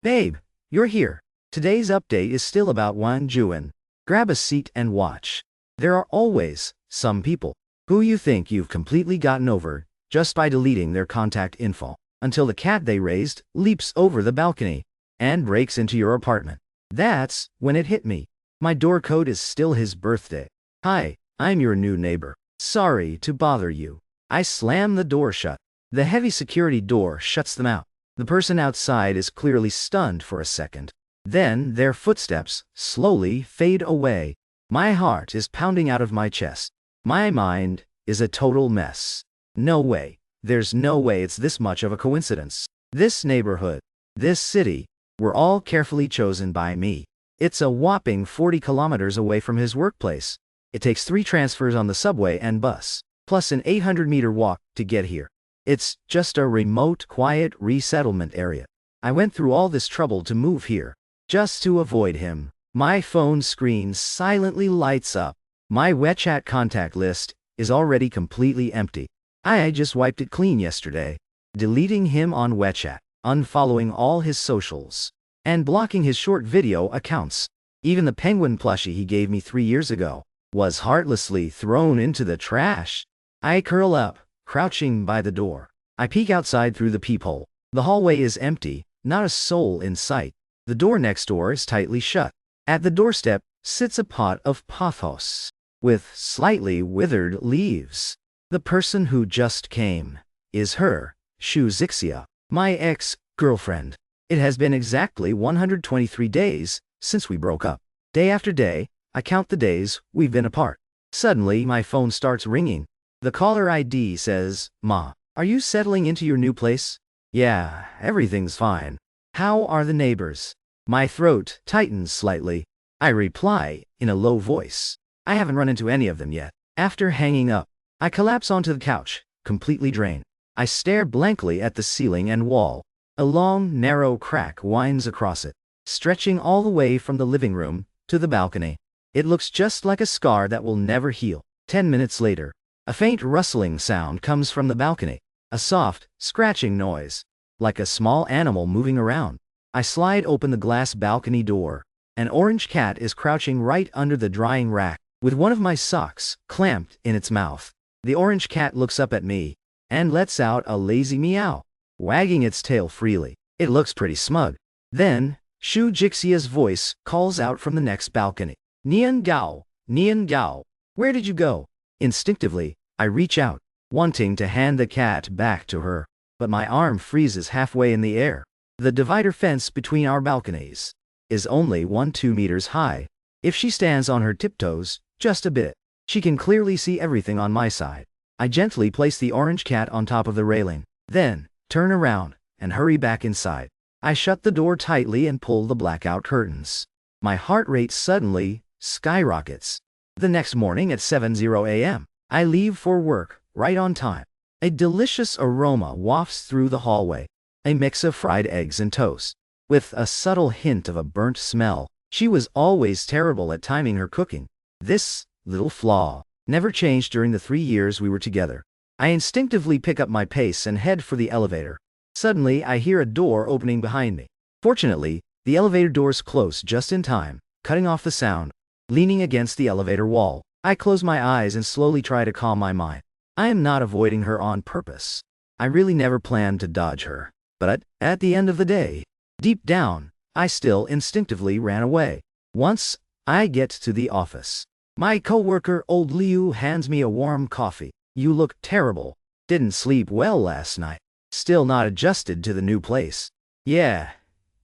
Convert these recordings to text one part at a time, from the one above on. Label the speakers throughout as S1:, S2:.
S1: Babe, you're here. Today's update is still about Wan Juan. Grab a seat and watch. There are always some people who you think you've completely gotten over just by deleting their contact info, until the cat they raised leaps over the balcony and breaks into your apartment. That's when it hit me. My door code is still his birthday. Hi, I'm your new neighbor. Sorry to bother you. I slam the door shut. The heavy security door shuts them out. The person outside is clearly stunned for a second. Then their footsteps slowly fade away. My heart is pounding out of my chest. My mind is a total mess. No way. There's no way it's this much of a coincidence. This neighborhood, this city, were all carefully chosen by me. It's a whopping 40 kilometers away from his workplace. It takes 3 transfers on the subway and bus, plus an 800-meter walk to get here. It's just a remote, quiet resettlement area. I went through all this trouble to move here, just to avoid him. My phone screen silently lights up. My WeChat contact list is already completely empty. I just wiped it clean yesterday, deleting him on WeChat, unfollowing all his socials, and blocking his short video accounts. Even the penguin plushie he gave me 3 years ago was heartlessly thrown into the trash. I curl up, crouching by the door. I peek outside through the peephole. The hallway is empty, not a soul in sight. The door next door is tightly shut. At the doorstep sits a pot of pothos with slightly withered leaves. The person who just came is her, Shu Zixia, my ex-girlfriend. It has been exactly 123 days since we broke up. Day after day, I count the days we've been apart. Suddenly, my phone starts ringing. The caller ID says, "Ma, are you settling into your new place?" "Yeah, everything's fine." "How are the neighbors?" My throat tightens slightly. I reply in a low voice, "I haven't run into any of them yet." After hanging up, I collapse onto the couch, completely drained. I stare blankly at the ceiling and wall. A long, narrow crack winds across it, stretching all the way from the living room to the balcony. It looks just like a scar that will never heal. 10 minutes later, a faint rustling sound comes from the balcony, a soft, scratching noise, like a small animal moving around. I slide open the glass balcony door. An orange cat is crouching right under the drying rack, with one of my socks clamped in its mouth. The orange cat looks up at me and lets out a lazy meow, wagging its tail freely. It looks pretty smug. Then, Shu Jixia's voice calls out from the next balcony. "Nian Gao, Nian Gao, where did you go?" Instinctively, I reach out, wanting to hand the cat back to her, but my arm freezes halfway in the air. The divider fence between our balconies is only 1-2 meters high. If she stands on her tiptoes, just a bit, she can clearly see everything on my side. I gently place the orange cat on top of the railing, then turn around and hurry back inside. I shut the door tightly and pull the blackout curtains. My heart rate suddenly skyrockets. The next morning at 7:00 a.m., I leave for work, right on time. A delicious aroma wafts through the hallway, a mix of fried eggs and toast, with a subtle hint of a burnt smell. She was always terrible at timing her cooking. This little flaw never changed during the 3 years we were together. I instinctively pick up my pace and head for the elevator. Suddenly, I hear a door opening behind me. Fortunately, the elevator doors close just in time, cutting off the sound. Leaning against the elevator wall, I close my eyes and slowly try to calm my mind. I am not avoiding her on purpose. I really never planned to dodge her. But at the end of the day, deep down, I still instinctively ran away. Once I get to the office, my coworker Old Liu hands me a warm coffee. "You look terrible. Didn't sleep well last night. Still not adjusted to the new place?" "Yeah."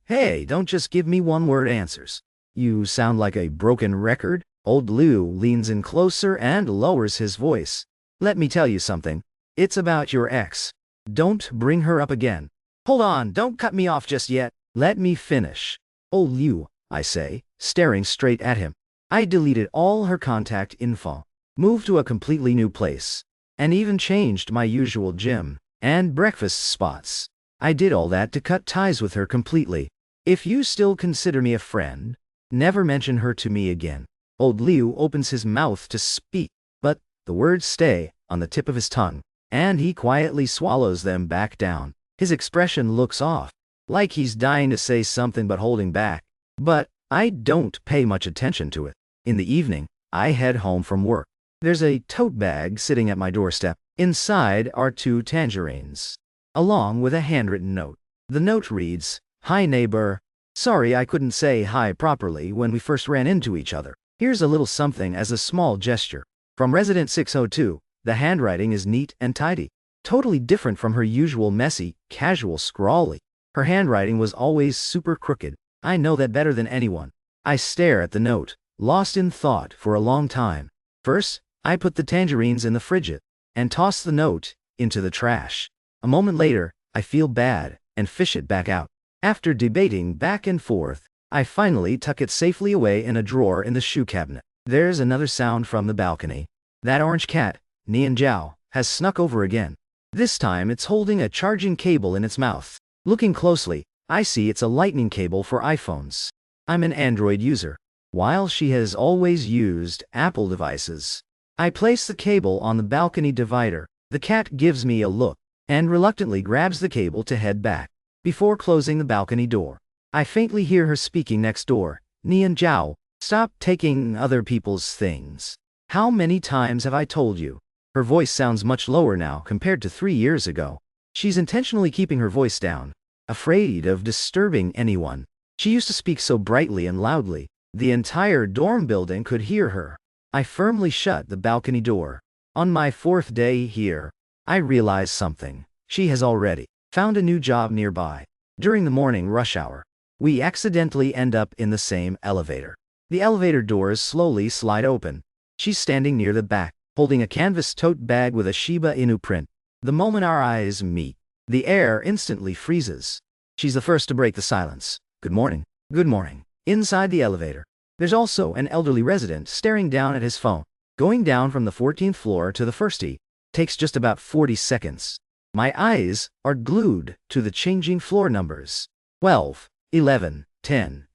S1: "Hey, don't just give me one-word answers. You sound like a broken record." Old Liu leans in closer and lowers his voice. "Let me tell you something. It's about your ex. Don't bring her up again." "Hold on, don't cut me off just yet. Let me finish." "Old Liu," I say, staring straight at him. "I deleted all her contact info, moved to a completely new place, and even changed my usual gym and breakfast spots. I did all that to cut ties with her completely. If you still consider me a friend, never mention her to me again." Old Liu opens his mouth to speak, but the words stay on the tip of his tongue, and he quietly swallows them back down. His expression looks off. like he's dying to say something but holding back. But I don't pay much attention to it. In the evening, I head home from work. There's a tote bag sitting at my doorstep. Inside are 2 tangerines, along with a handwritten note. The note reads, "Hi neighbor. Sorry I couldn't say hi properly when we first ran into each other. Here's a little something as a small gesture." From Resident 602, the handwriting is neat and tidy, totally different from her usual messy, casual scrawly. Her handwriting was always super crooked. I know that better than anyone. I stare at the note, lost in thought for a long time. First, I put the tangerines in the fridge and toss the note into the trash. A moment later, I feel bad and fish it back out. After debating back and forth, I finally tuck it safely away in a drawer in the shoe cabinet. There's another sound from the balcony. That orange cat, Nhi Recap, has snuck over again. This time it's holding a charging cable in its mouth. Looking closely, I see it's a lightning cable for iPhones. I'm an Android user, while she has always used Apple devices. I place the cable on the balcony divider. The cat gives me a look and reluctantly grabs the cable to head back. Before closing the balcony door, I faintly hear her speaking next door. "Nhi Recap, stop taking other people's things. How many times have I told you?" Her voice sounds much lower now compared to 3 years ago. She's intentionally keeping her voice down, afraid of disturbing anyone. She used to speak so brightly and loudly, the entire dorm building could hear her. I firmly shut the balcony door. On my 4th day here, I realize something. She has already found a new job nearby. During the morning rush hour, we accidentally end up in the same elevator. The elevator doors slowly slide open. She's standing near the back, holding a canvas tote bag with a Shiba Inu print. The moment our eyes meet, the air instantly freezes. She's the first to break the silence. "Good morning." "Good morning." Inside the elevator, there's also an elderly resident staring down at his phone. Going down from the 14th floor to the first takes just about 40 seconds. My eyes are glued to the changing floor numbers. 12, 11, 10.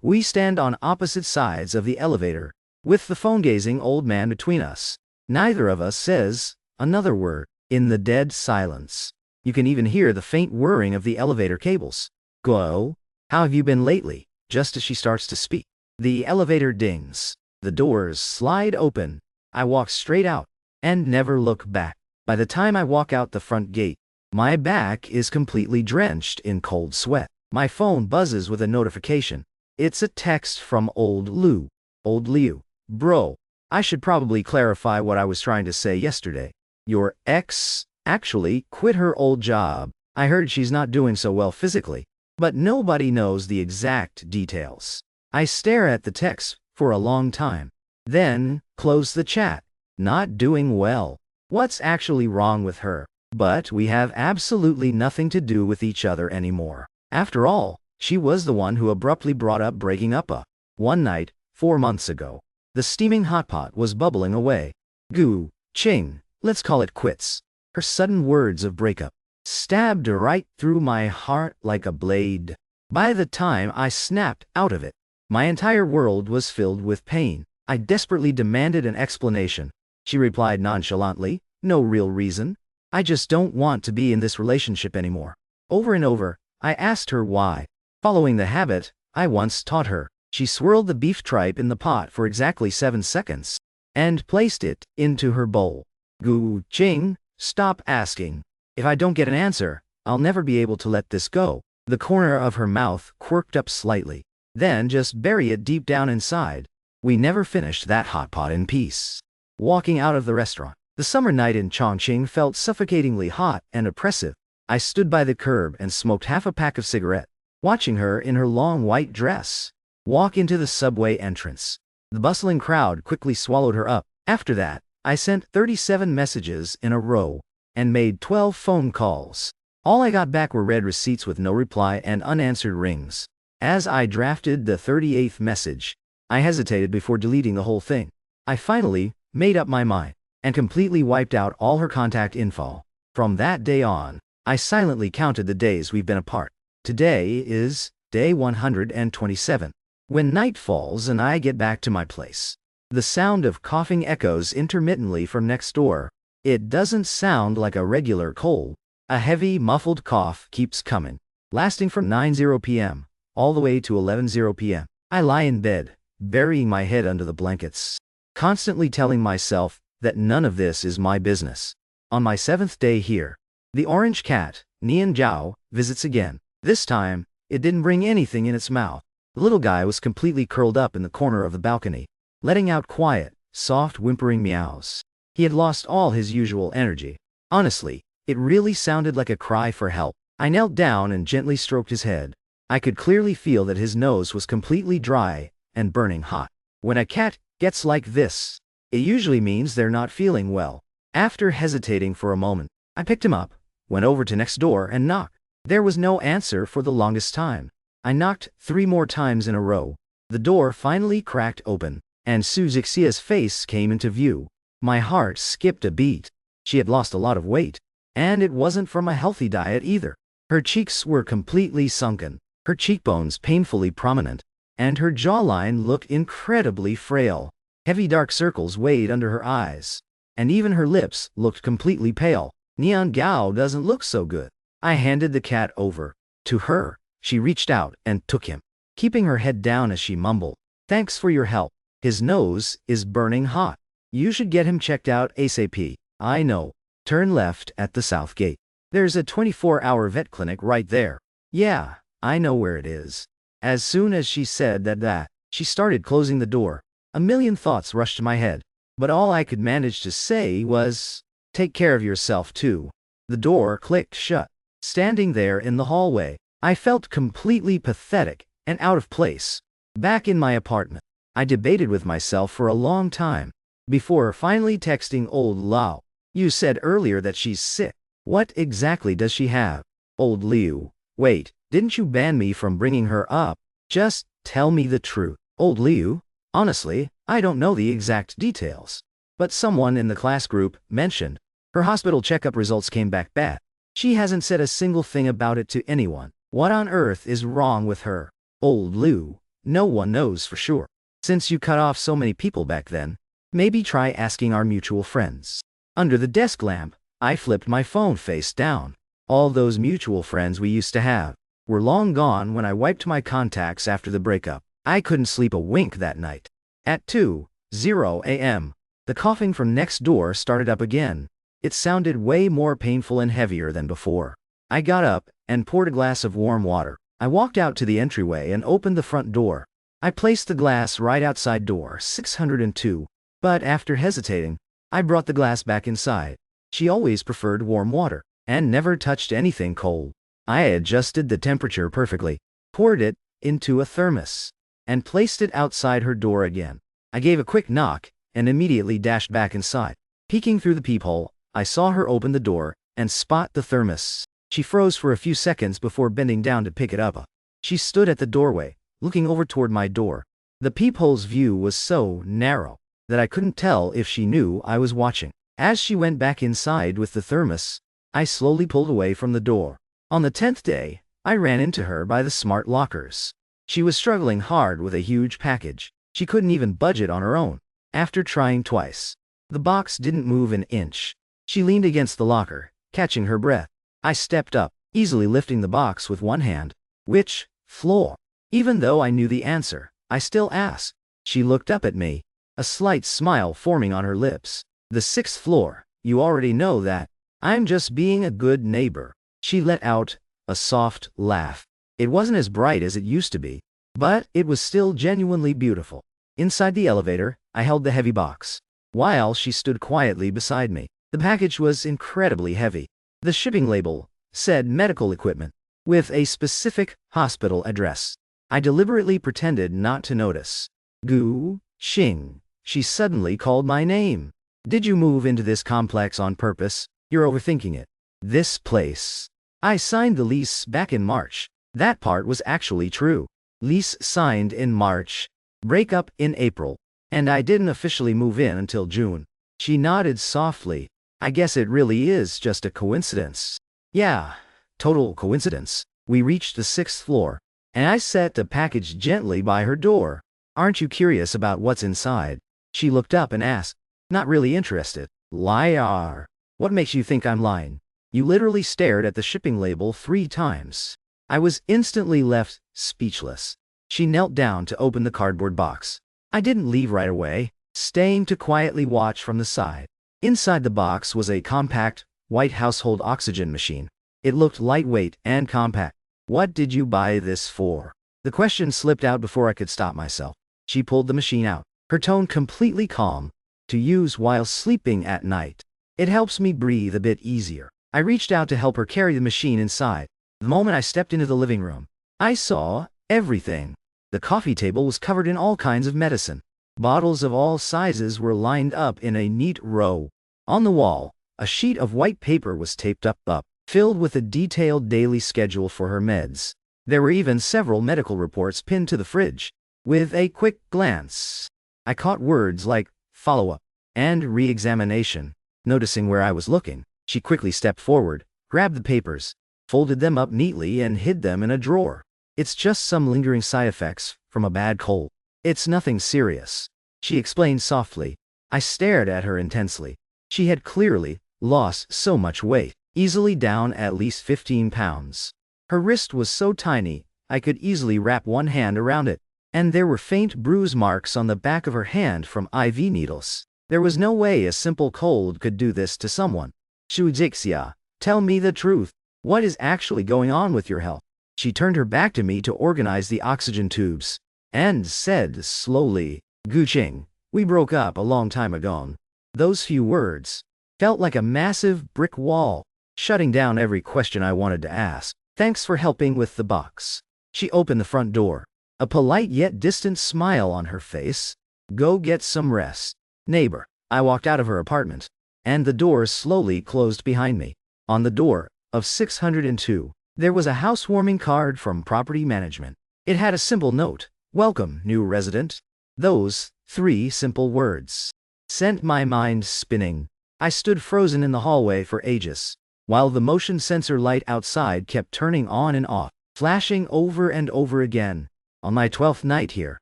S1: We stand on opposite sides of the elevator, with the phone-gazing old man between us. Neither of us says another word. In the dead silence, you can even hear the faint whirring of the elevator cables. "Go, how have you been lately?" Just as she starts to speak, the elevator dings. The doors slide open. I walk straight out and never look back. By the time I walk out the front gate, my back is completely drenched in cold sweat. My phone buzzes with a notification. It's a text from Old Liu. "Old Liu, bro, I should probably clarify what I was trying to say yesterday. Your ex actually quit her old job. I heard she's not doing so well physically, but nobody knows the exact details." I stare at the text for a long time, then close the chat. Not doing well. What's actually wrong with her? But we have absolutely nothing to do with each other anymore. After all, she was the one who abruptly brought up breaking up one night, 4 months ago. The steaming hot pot was bubbling away. "Gu, Ching, let's call it quits." Her sudden words of breakup stabbed right through my heart like a blade. By the time I snapped out of it, my entire world was filled with pain. I desperately demanded an explanation. She replied nonchalantly, "No real reason. I just don't want to be in this relationship anymore." Over and over, I asked her why. Following the habit I once taught her, she swirled the beef tripe in the pot for exactly 7 seconds and placed it into her bowl. "Gu Ching, stop asking. If I don't get an answer, I'll never be able to let this go." The corner of her mouth quirked up slightly. "Then just bury it deep down inside." We never finished that hot pot in peace. Walking out of the restaurant, the summer night in Chongqing felt suffocatingly hot and oppressive. I stood by the curb and smoked half a pack of cigarettes, watching her in her long white dress walk into the subway entrance. The bustling crowd quickly swallowed her up. After that, I sent 37 messages in a row and made 12 phone calls. All I got back were red receipts with no reply and unanswered rings. As I drafted the 38th message, I hesitated before deleting the whole thing. I finally made up my mind and completely wiped out all her contact info. From that day on, I silently counted the days we've been apart. Today is day 127. When night falls and I get back to my place, the sound of coughing echoes intermittently from next door. It doesn't sound like a regular cold. A heavy, muffled cough keeps coming. lasting from 9:00 p.m. all the way to 11:00 p.m. I lie in bed, burying my head under the blankets, constantly telling myself that none of this is my business. On my 7th day here, the orange cat, Nhi visits again. This time, it didn't bring anything in its mouth. The little guy was completely curled up in the corner of the balcony, letting out quiet, soft whimpering meows. He had lost all his usual energy. Honestly, it really sounded like a cry for help. I knelt down and gently stroked his head. I could clearly feel that his nose was completely dry and burning hot. When a cat gets like this, it usually means they're not feeling well. After hesitating for a moment, I picked him up, went over to next door and knocked. There was no answer for the longest time. I knocked 3 more times in a row. The door finally cracked open, and Suzixia's face came into view. My heart skipped a beat. She had lost a lot of weight, and it wasn't from a healthy diet either. Her cheeks were completely sunken, her cheekbones painfully prominent, and her jawline looked incredibly frail. Heavy dark circles weighed under her eyes, and even her lips looked completely pale. Neon Gao doesn't look so good. I handed the cat over to her. She reached out and took him, keeping her head down as she mumbled, "Thanks for your help. His nose is burning hot. You should get him checked out ASAP. I know. Turn left at the south gate. There's a 24-hour vet clinic right there." "Yeah, I know where it is." As soon as she said that, she started closing the door. A million thoughts rushed to my head, but all I could manage to say was, "Take care of yourself too." The door clicked shut. Standing there in the hallway, I felt completely pathetic and out of place. Back in my apartment, I debated with myself for a long time, before finally texting old Lao. "You said earlier that she's sick. What exactly does she have?" "Old Liu, wait, didn't you ban me from bringing her up? Just tell me the truth." "Old Liu? Honestly, I don't know the exact details. But someone in the class group mentioned her hospital checkup results came back bad. She hasn't said a single thing about it to anyone. What on earth is wrong with her?" "Old Liu, no one knows for sure. Since you cut off so many people back then, maybe try asking our mutual friends." Under the desk lamp, I flipped my phone face down. All those mutual friends we used to have were long gone when I wiped my contacts after the breakup. I couldn't sleep a wink that night. At 2:00 a.m., the coughing from next door started up again. It sounded way more painful and heavier than before. I got up and poured a glass of warm water. I walked out to the entryway and opened the front door. I placed the glass right outside door 602, but after hesitating, I brought the glass back inside. She always preferred warm water, and never touched anything cold. I adjusted the temperature perfectly, poured it into a thermos, and placed it outside her door again. I gave a quick knock, and immediately dashed back inside. Peeking through the peephole, I saw her open the door and spot the thermos. She froze for a few seconds before bending down to pick it up. She stood at the doorway, looking over toward my door. The peephole's view was so narrow that I couldn't tell if she knew I was watching. As she went back inside with the thermos, I slowly pulled away from the door. On the 10th day, I ran into her by the smart lockers. She was struggling hard with a huge package. She couldn't even budge it on her own. After trying twice, the box didn't move an inch. She leaned against the locker, catching her breath. I stepped up, easily lifting the box with one hand. "Which floor?" Even though I knew the answer, I still asked. She looked up at me, a slight smile forming on her lips. "The 6th floor, you already know that. I'm just being a good neighbor." She let out a soft laugh. It wasn't as bright as it used to be, but it was still genuinely beautiful. Inside the elevator, I held the heavy box, while she stood quietly beside me. The package was incredibly heavy. The shipping label said medical equipment, with a specific hospital address. I deliberately pretended not to notice. "Gu Xing," she suddenly called my name. "Did you move into this complex on purpose? You're overthinking it." "This place. I signed the lease back in March." That part was actually true. Lease signed in March, breakup in April, and I didn't officially move in until June. She nodded softly. "I guess it really is just a coincidence." "Yeah, total coincidence." We reached the 6th floor, and I set the package gently by her door. "Aren't you curious about what's inside?" She looked up and asked. "Not really interested." "Liar. What makes you think I'm lying? You literally stared at the shipping label 3 times." I was instantly left speechless. She knelt down to open the cardboard box. I didn't leave right away, staying to quietly watch from the side. Inside the box was a compact, white household oxygen machine. It looked lightweight and compact. "What did you buy this for?" The question slipped out before I could stop myself. She pulled the machine out, her tone completely calm. "To use while sleeping at night. It helps me breathe a bit easier." I reached out to help her carry the machine inside. The moment I stepped into the living room, I saw everything. The coffee table was covered in all kinds of medicine. Bottles of all sizes were lined up in a neat row. On the wall, a sheet of white paper was taped up, filled with a detailed daily schedule for her meds. There were even several medical reports pinned to the fridge. With a quick glance, I caught words like follow-up and re-examination. Noticing where I was looking, she quickly stepped forward, grabbed the papers, folded them up neatly and hid them in a drawer. "It's just some lingering side effects from a bad cold. It's nothing serious," she explained softly. I stared at her intensely. She had clearly lost so much weight, easily down at least 15 pounds. Her wrist was so tiny, I could easily wrap one hand around it. And there were faint bruise marks on the back of her hand from IV needles. There was no way a simple cold could do this to someone. "Shujixia, tell me the truth. What is actually going on with your health?" She turned her back to me to organize the oxygen tubes, and said slowly, "Guqing, we broke up a long time ago." Those few words felt like a massive brick wall, shutting down every question I wanted to ask. "Thanks for helping with the box." She opened the front door, a polite yet distant smile on her face. "Go get some rest, neighbor." I walked out of her apartment, and the doors slowly closed behind me. On the door of 602, there was a housewarming card from property management. It had a simple note: "Welcome, new resident." Those 3 simple words sent my mind spinning. I stood frozen in the hallway for ages, while the motion sensor light outside kept turning on and off, flashing over and over again. On my 12th night here,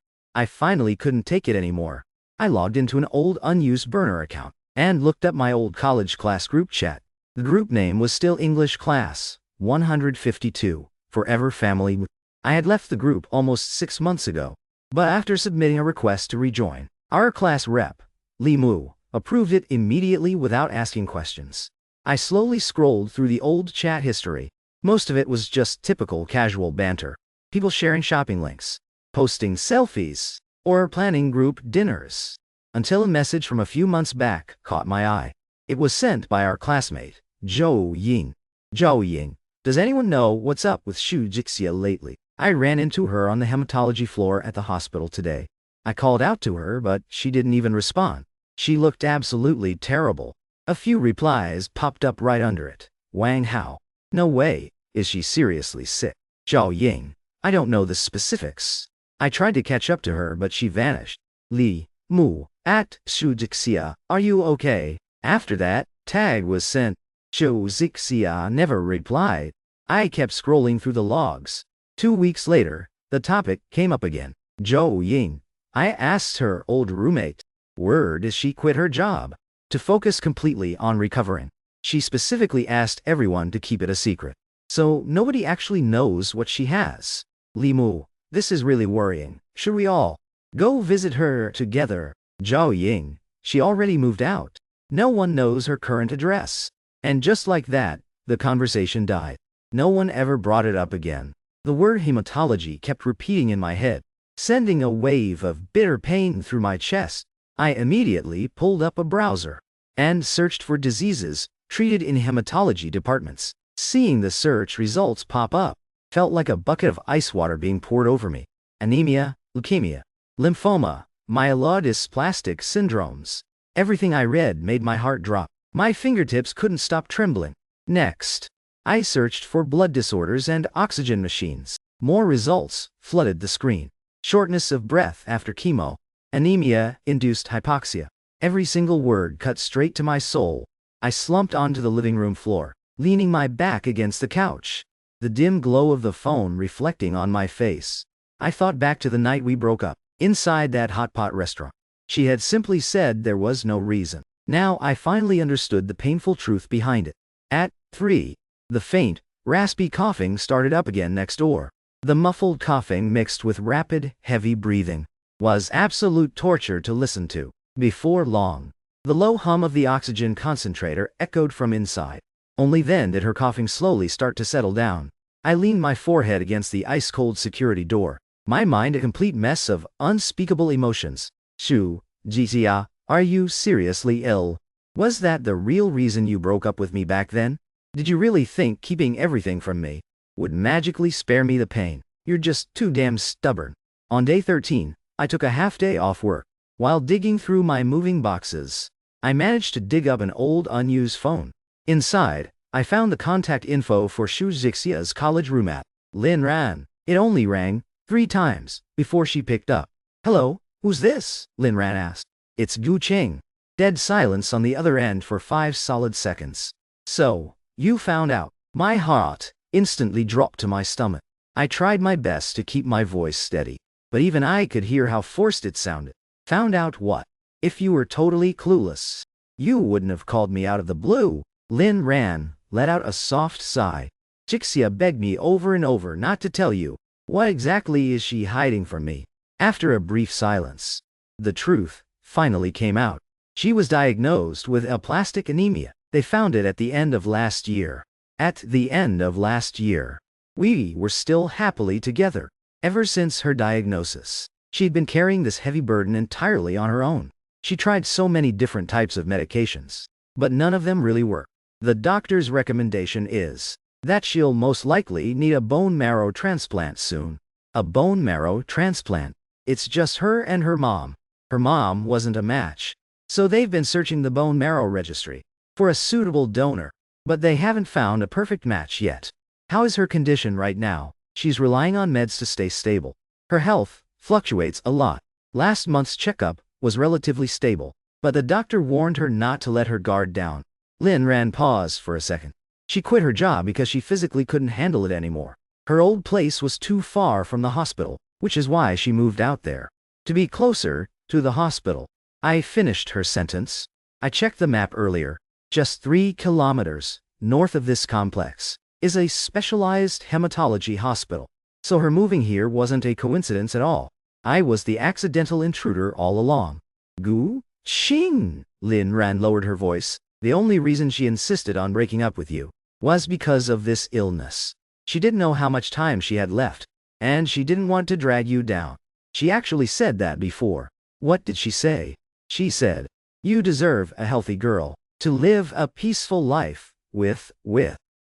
S1: I finally couldn't take it anymore. I logged into an old unused burner account and looked up my old college class group chat. The group name was still English Class 152, Forever Family. I had left the group almost 6 months ago, but after submitting a request to rejoin, our class rep, Li Mu, approved it immediately without asking questions. I slowly scrolled through the old chat history. Most of it was just typical casual banter. People sharing shopping links, posting selfies, or planning group dinners. Until a message from a few months back caught my eye. It was sent by our classmate, Zhou Ying. "Zhou Ying, does anyone know what's up with Shu Jixia lately? I ran into her on the hematology floor at the hospital today. I called out to her, but she didn't even respond. She looked absolutely terrible." A few replies popped up right under it. "Wang Hao. No way. Is she seriously sick? Zhao Ying. I don't know the specifics." I tried to catch up to her, but she vanished. "Li Mu, at Shujixia, are you okay?" After that, tag was sent. Shujixia never replied. I kept scrolling through the logs. 2 weeks later, the topic came up again. Zhou Ying. I asked her old roommate, where does she quit her job to focus completely on recovering? She specifically asked everyone to keep it a secret, so nobody actually knows what she has. "Li Mu, this is really worrying. Should we all go visit her together?" Zhao Ying. She already moved out. No one knows her current address. And just like that, the conversation died. No one ever brought it up again. The word hematology kept repeating in my head, sending a wave of bitter pain through my chest. I immediately pulled up a browser and searched for diseases treated in hematology departments. Seeing the search results pop up felt like a bucket of ice water being poured over me. Anemia, leukemia, lymphoma, myelodysplastic syndromes. Everything I read made my heart drop. My fingertips couldn't stop trembling. Next, I searched for blood disorders and oxygen machines. More results flooded the screen. Shortness of breath after chemo, anemia-induced hypoxia. Every single word cut straight to my soul. I slumped onto the living room floor, leaning my back against the couch, the dim glow of the phone reflecting on my face. I thought back to the night we broke up, inside that hot pot restaurant. She had simply said there was no reason. Now I finally understood the painful truth behind it. At 3, the faint, raspy coughing started up again next door. The muffled coughing mixed with rapid, heavy breathing was absolute torture to listen to. Before long, the low hum of the oxygen concentrator echoed from inside. Only then did her coughing slowly start to settle down. I leaned my forehead against the ice-cold security door, my mind a complete mess of unspeakable emotions. Shu, Jixia, are you seriously ill? Was that the real reason you broke up with me back then? Did you really think keeping everything from me would magically spare me the pain? You're just too damn stubborn. On day 13, I took a half day off work. While digging through my moving boxes, I managed to dig up an old unused phone. Inside, I found the contact info for Shu Jixia's college roommate, Lin Ran. It only rang 3 times before she picked up. Hello, who's this? Lin Ran asked. It's Gu Qing. Dead silence on the other end for 5 solid seconds. So, you found out. My heart instantly dropped to my stomach. I tried my best to keep my voice steady, but even I could hear how forced it sounded. Found out what? If you were totally clueless, you wouldn't have called me out of the blue. Lin Ran let out a soft sigh. Jixia begged me over and over not to tell you. What exactly is she hiding from me? After a brief silence, the truth finally came out. She was diagnosed with aplastic anemia. They found it at the end of last year. At the end of last year, we were still happily together. Ever since her diagnosis, she'd been carrying this heavy burden entirely on her own. She tried so many different types of medications, but none of them really worked. The doctor's recommendation is that she'll most likely need a bone marrow transplant soon. A bone marrow transplant. It's just her and her mom. Her mom wasn't a match, so they've been searching the bone marrow registry for a suitable donor, but they haven't found a perfect match yet. How is her condition right now? She's relying on meds to stay stable. Her health fluctuates a lot. Last month's checkup was relatively stable, but the doctor warned her not to let her guard down. Lin Ran paused for a second. She quit her job because she physically couldn't handle it anymore. Her old place was too far from the hospital, which is why she moved out there. To be closer to the hospital. I finished her sentence. I checked the map earlier. Just 3 kilometers north of this complex is a specialized hematology hospital. So her moving here wasn't a coincidence at all. I was the accidental intruder all along. Gu Qing, Lin Ran lowered her voice. The only reason she insisted on breaking up with you was because of this illness. She didn't know how much time she had left, and she didn't want to drag you down. She actually said that before. What did she say? She said, you deserve a healthy girl to live a peaceful life with.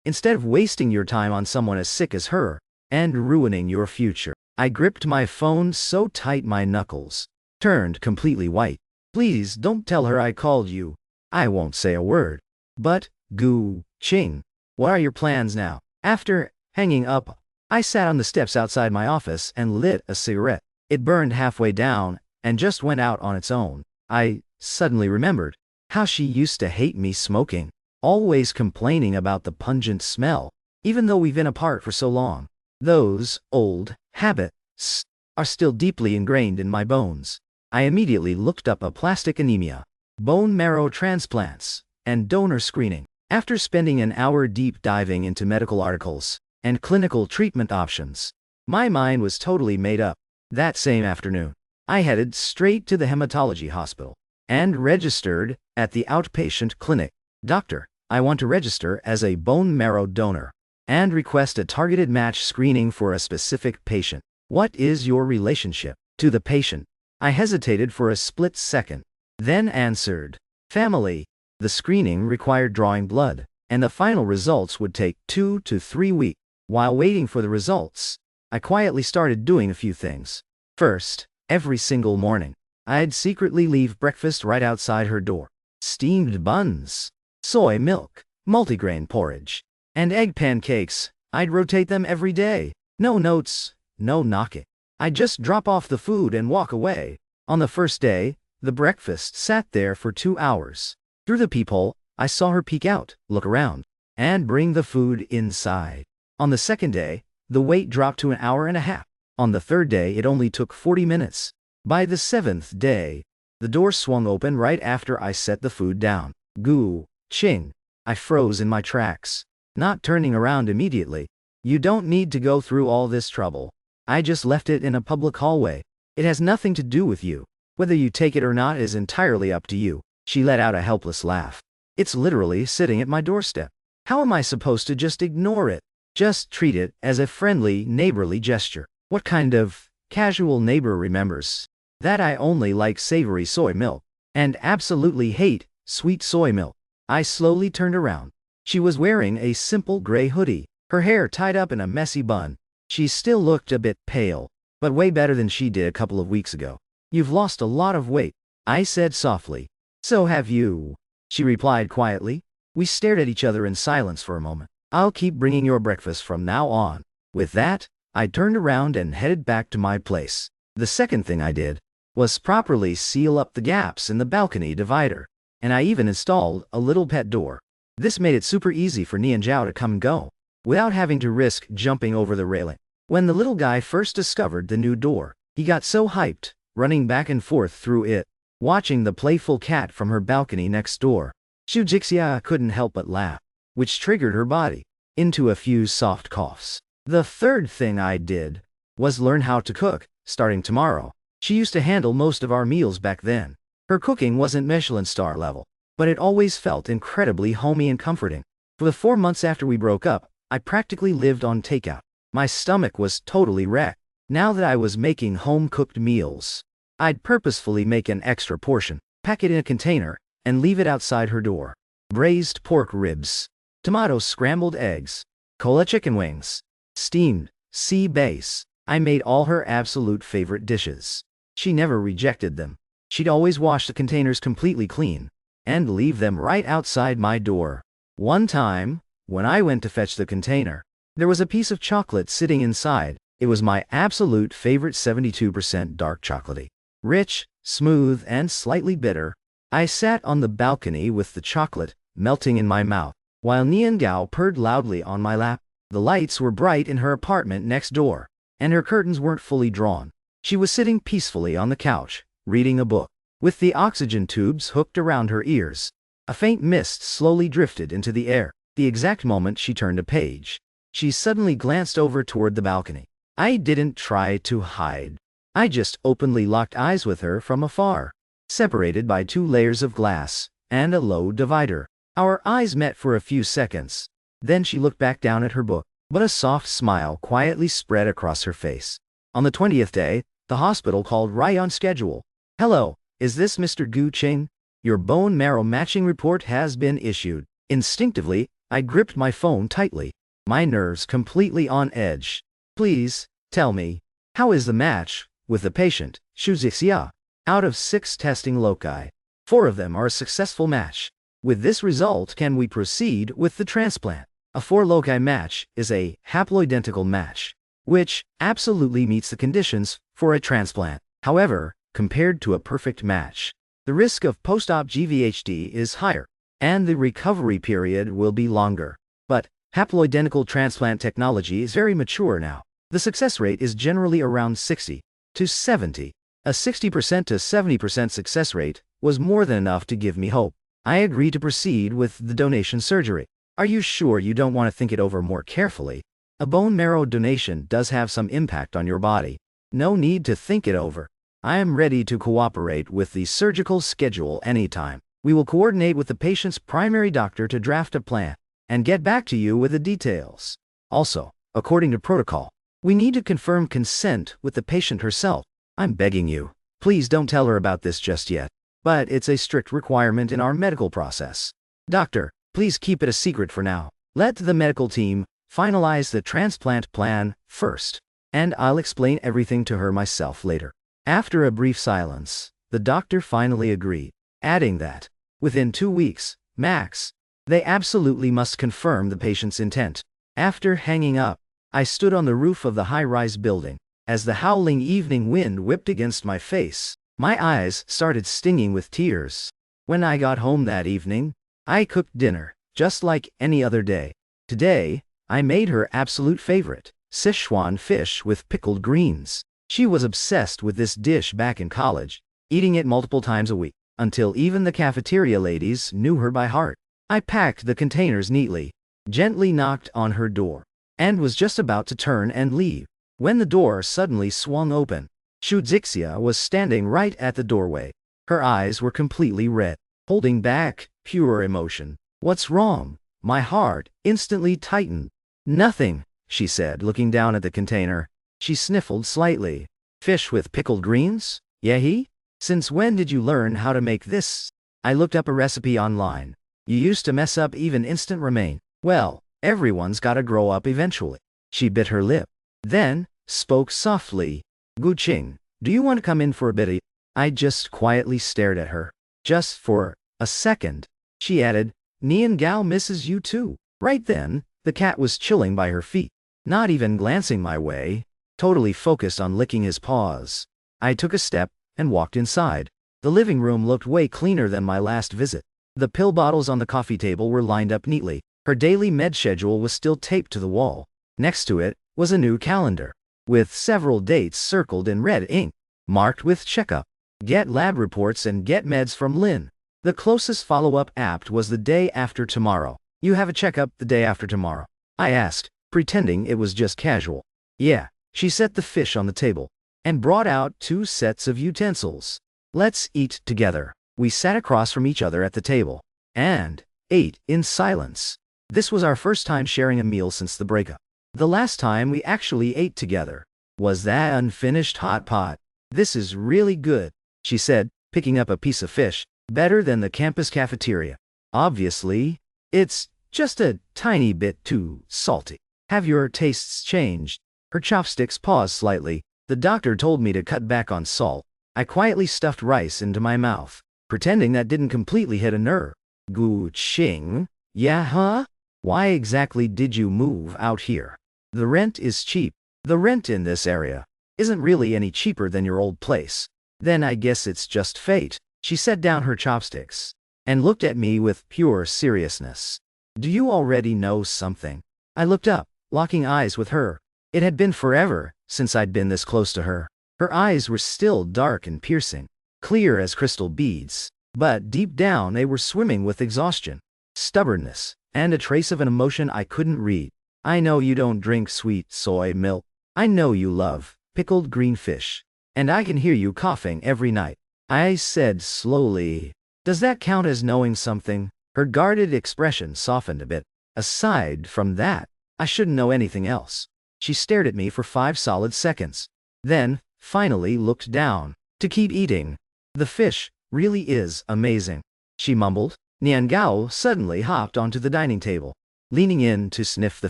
S1: Instead of wasting your time on someone as sick as her and ruining your future. I gripped my phone so tight my knuckles turned completely white. Please don't tell her I called you. I won't say a word. But, Gu Qing, what are your plans now? After hanging up, I sat on the steps outside my office and lit a cigarette. It burned halfway down and just went out on its own. I suddenly remembered how she used to hate me smoking, always complaining about the pungent smell, even though we've been apart for so long. Those old habits are still deeply ingrained in my bones. I immediately looked up aplastic anemia, bone marrow transplants, and donor screening. After spending an hour deep diving into medical articles and clinical treatment options, my mind was totally made up. That same afternoon, I headed straight to the hematology hospital and registered at the outpatient clinic. Doctor, I want to register as a bone marrow donor and request a targeted match screening for a specific patient. What is your relationship to the patient? I hesitated for a split second, then answered, family. The screening required drawing blood, and the final results would take 2 to 3 weeks. While waiting for the results, I quietly started doing a few things. First, every single morning, I'd secretly leave breakfast right outside her door. Steamed buns, soy milk, multigrain porridge, and egg pancakes. I'd rotate them every day. No notes, no knocking. I'd just drop off the food and walk away. On the first day, the breakfast sat there for 2 hours. Through the peephole, I saw her peek out, look around, and bring the food inside. On the second day, the wait dropped to an hour and a half. On the third day, it only took 40 minutes. By the 7th day, the door swung open right after I set the food down. Gu Qing. I froze in my tracks. not turning around immediately. You don't need to go through all this trouble. I just left it in a public hallway. It has nothing to do with you. Whether you take it or not is entirely up to you. She let out a helpless laugh. It's literally sitting at my doorstep. How am I supposed to just ignore it? Just treat it as a friendly, neighborly gesture. What kind of casual neighbor remembers that I only like savory soy milk and absolutely hate sweet soy milk? I slowly turned around. She was wearing a simple gray hoodie, her hair tied up in a messy bun. She still looked a bit pale, but way better than she did a couple of weeks ago. You've lost a lot of weight, I said softly. So have you, she replied quietly. We stared at each other in silence for a moment. I'll keep bringing your breakfast from now on. With that, I turned around and headed back to my place. The second thing I did was properly seal up the gaps in the balcony divider, and I even installed a little pet door. This made it super easy for Nhi and Zhao to come and go, without having to risk jumping over the railing. When the little guy first discovered the new door, he got so hyped, running back and forth through it, watching the playful cat from her balcony next door. Shu Jixia couldn't help but laugh, which triggered her body into a few soft coughs. The third thing I did was learn how to cook, starting tomorrow. She used to handle most of our meals back then. Her cooking wasn't Michelin star level, but it always felt incredibly homey and comforting. For the 4 months after we broke up, I practically lived on takeout. My stomach was totally wrecked. Now that I was making home-cooked meals, I'd purposefully make an extra portion, pack it in a container, and leave it outside her door. Braised pork ribs, tomato scrambled eggs, cola chicken wings, steamed sea bass. I made all her absolute favorite dishes. She never rejected them. She'd always wash the containers completely clean and leave them right outside my door. One time, when I went to fetch the container, there was a piece of chocolate sitting inside. It was my absolute favorite 72% dark chocolatey. Rich, smooth, and slightly bitter. I sat on the balcony with the chocolate melting in my mouth, while Nhi and Gao purred loudly on my lap. The lights were bright in her apartment next door, and her curtains weren't fully drawn. She was sitting peacefully on the couch, reading a book, with the oxygen tubes hooked around her ears. A faint mist slowly drifted into the air. The exact moment she turned a page, she suddenly glanced over toward the balcony. I didn't try to hide. I just openly locked eyes with her from afar, separated by 2 layers of glass and a low divider. Our eyes met for a few seconds. Then she looked back down at her book, but a soft smile quietly spread across her face. On the 20th day, the hospital called right on schedule. Hello, is this Mr. Gu Qing? Your bone marrow matching report has been issued. Instinctively, I gripped my phone tightly, my nerves completely on edge. Please, tell me, how is the match with the patient, Shu Zixia? Out of 6 testing loci, 4 of them are a successful match. With this result, can we proceed with the transplant? A 4 loci match is a haploidentical match, which absolutely meets the conditions for a transplant. However, compared to a perfect match, the risk of post-op GVHD is higher, and the recovery period will be longer. But haploidentical transplant technology is very mature now. The success rate is generally around 60 to 70. A 60% to 70% success rate was more than enough to give me hope. I agreed to proceed with the donation surgery. Are you sure you don't want to think it over more carefully? A bone marrow donation does have some impact on your body. No need to think it over. I am ready to cooperate with the surgical schedule anytime. We will coordinate with the patient's primary doctor to draft a plan and get back to you with the details. Also, according to protocol, we need to confirm consent with the patient herself. I'm begging you, please don't tell her about this just yet, but it's a strict requirement in our medical process. Doctor, please keep it a secret for now. Let the medical team finalize the transplant plan first, and I'll explain everything to her myself later. After a brief silence, the doctor finally agreed, adding that, within 2 weeks, max, they absolutely must confirm the patient's intent. After hanging up, I stood on the roof of the high-rise building. As the howling evening wind whipped against my face, my eyes started stinging with tears. When I got home that evening, I cooked dinner, just like any other day. Today, I made her absolute favorite, Sichuan fish with pickled greens. She was obsessed with this dish back in college, eating it multiple times a week, until even the cafeteria ladies knew her by heart. I packed the containers neatly, gently knocked on her door, and was just about to turn and leave, when the door suddenly swung open. Shudzixia was standing right at the doorway. Her eyes were completely red, holding back pure emotion. "What's wrong?" My heart instantly tightened. "Nothing," she said, looking down at the container. She sniffled slightly. "Fish with pickled greens? Yehi? Since when did you learn how to make this?" I looked up a recipe online. "You used to mess up even instant ramen." "Well, everyone's gotta grow up eventually." She bit her lip, then spoke softly. "Guqing, do you want to come in for a bit?" I just quietly stared at her. "Just for a second," she added. "Nian Gao misses you too." Right then, the cat was chilling by her feet, not even glancing my way, totally focused on licking his paws. I took a step and walked inside. The living room looked way cleaner than my last visit. The pill bottles on the coffee table were lined up neatly. Her daily med schedule was still taped to the wall. Next to it was a new calendar, with several dates circled in red ink, marked with checkup, get lab reports, and get meds from Lynn. The closest follow-up apt was the day after tomorrow. "You have a checkup the day after tomorrow?" I asked, pretending it was just casual. "Yeah." She set the fish on the table and brought out 2 sets of utensils. "Let's eat together." We sat across from each other at the table and ate in silence. This was our first time sharing a meal since the breakup. The last time we actually ate together was that unfinished hot pot. "This is really good," she said, picking up a piece of fish. "Better than the campus cafeteria." "Obviously, it's just a tiny bit too salty. Have your tastes changed?" Her chopsticks paused slightly. "The doctor told me to cut back on salt." I quietly stuffed rice into my mouth, pretending that didn't completely hit a nerve. "Guqing? Yeah, huh? Why exactly did you move out here?" "The rent is cheap." "The rent in this area isn't really any cheaper than your old place." "Then I guess it's just fate." She set down her chopsticks and looked at me with pure seriousness. "Do you already know something?" I looked up, locking eyes with her. It had been forever since I'd been this close to her. Her eyes were still dark and piercing, clear as crystal beads, but deep down they were swimming with exhaustion, stubbornness, and a trace of an emotion I couldn't read. "I know you don't drink sweet soy milk. I know you love pickled green fish. And I can hear you coughing every night," I said slowly. "Does that count as knowing something?" Her guarded expression softened a bit. "Aside from that, I shouldn't know anything else." She stared at me for 5 solid seconds, then finally looked down to keep eating. "The fish really is amazing," she mumbled. Nian Gao suddenly hopped onto the dining table, leaning in to sniff the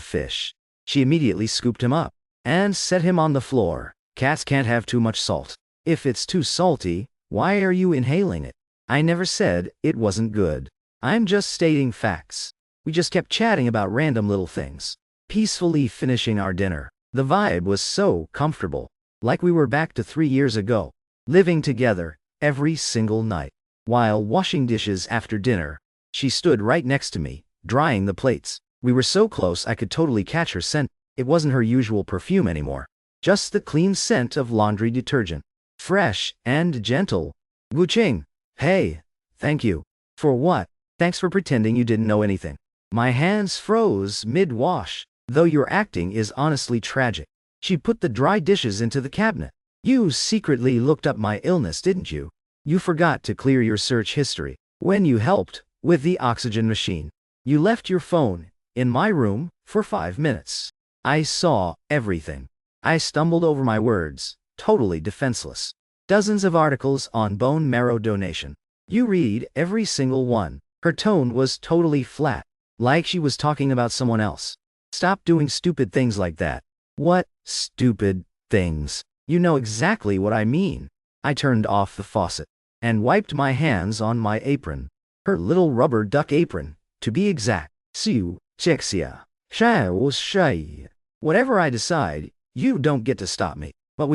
S1: fish. She immediately scooped him up and set him on the floor. "Cats can't have too much salt. If it's too salty, why are you inhaling it?" I never said it wasn't good. I'm just stating facts. We just kept chatting about random little things, peacefully finishing our dinner. The vibe was so comfortable, like we were back to 3 years ago, living together every single night. While washing dishes after dinner, she stood right next to me, drying the plates. We were so close I could totally catch her scent. It wasn't her usual perfume anymore, just the clean scent of laundry detergent. Fresh and gentle. "Guqing, hey, thank you." "For what?" "Thanks for pretending you didn't know anything." My hands froze mid-wash. "Though your acting is honestly tragic." She put the dry dishes into the cabinet. "You secretly looked up my illness, didn't you? You forgot to clear your search history when you helped with the oxygen machine. You left your phone in my room for 5 minutes. I saw everything." I stumbled over my words, totally defenseless. "Dozens of articles on bone marrow donation. You read every single one." Her tone was totally flat, like she was talking about someone else. "Stop doing stupid things like that." "What stupid things?" "You know exactly what I mean." I turned off the faucet and wiped my hands on my apron. Her little rubber duck apron, to be exact. "Siu, Chexia, Shai was Shai. Whatever I decide, you don't get to stop me." "But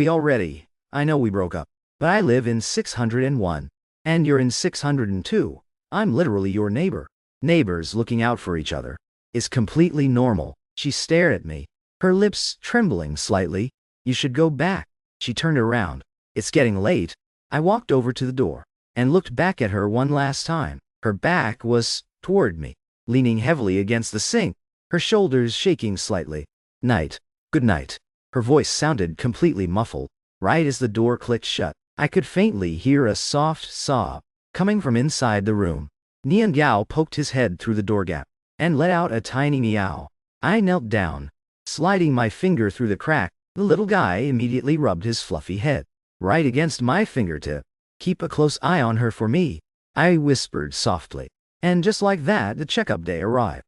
S1: I know we broke up. But I live in 601. And you're in 602. I'm literally your neighbor." Neighbors looking out for each other is completely normal. She stared at me, her lips trembling slightly. "You should go back." She turned around. "It's getting late." I walked over to the door and looked back at her one last time. Her back was toward me, leaning heavily against the sink. her shoulders shaking slightly. Night. Good night. Her voice sounded completely muffled. Right as the door clicked shut, I could faintly hear a soft sob coming from inside the room. Nian Gao poked his head through the door gap and let out a tiny meow. I knelt down. Sliding my finger through the crack, the little guy immediately rubbed his fluffy head right against my fingertip. Keep a close eye on her for me, I whispered softly. And just like that, the checkup day arrived.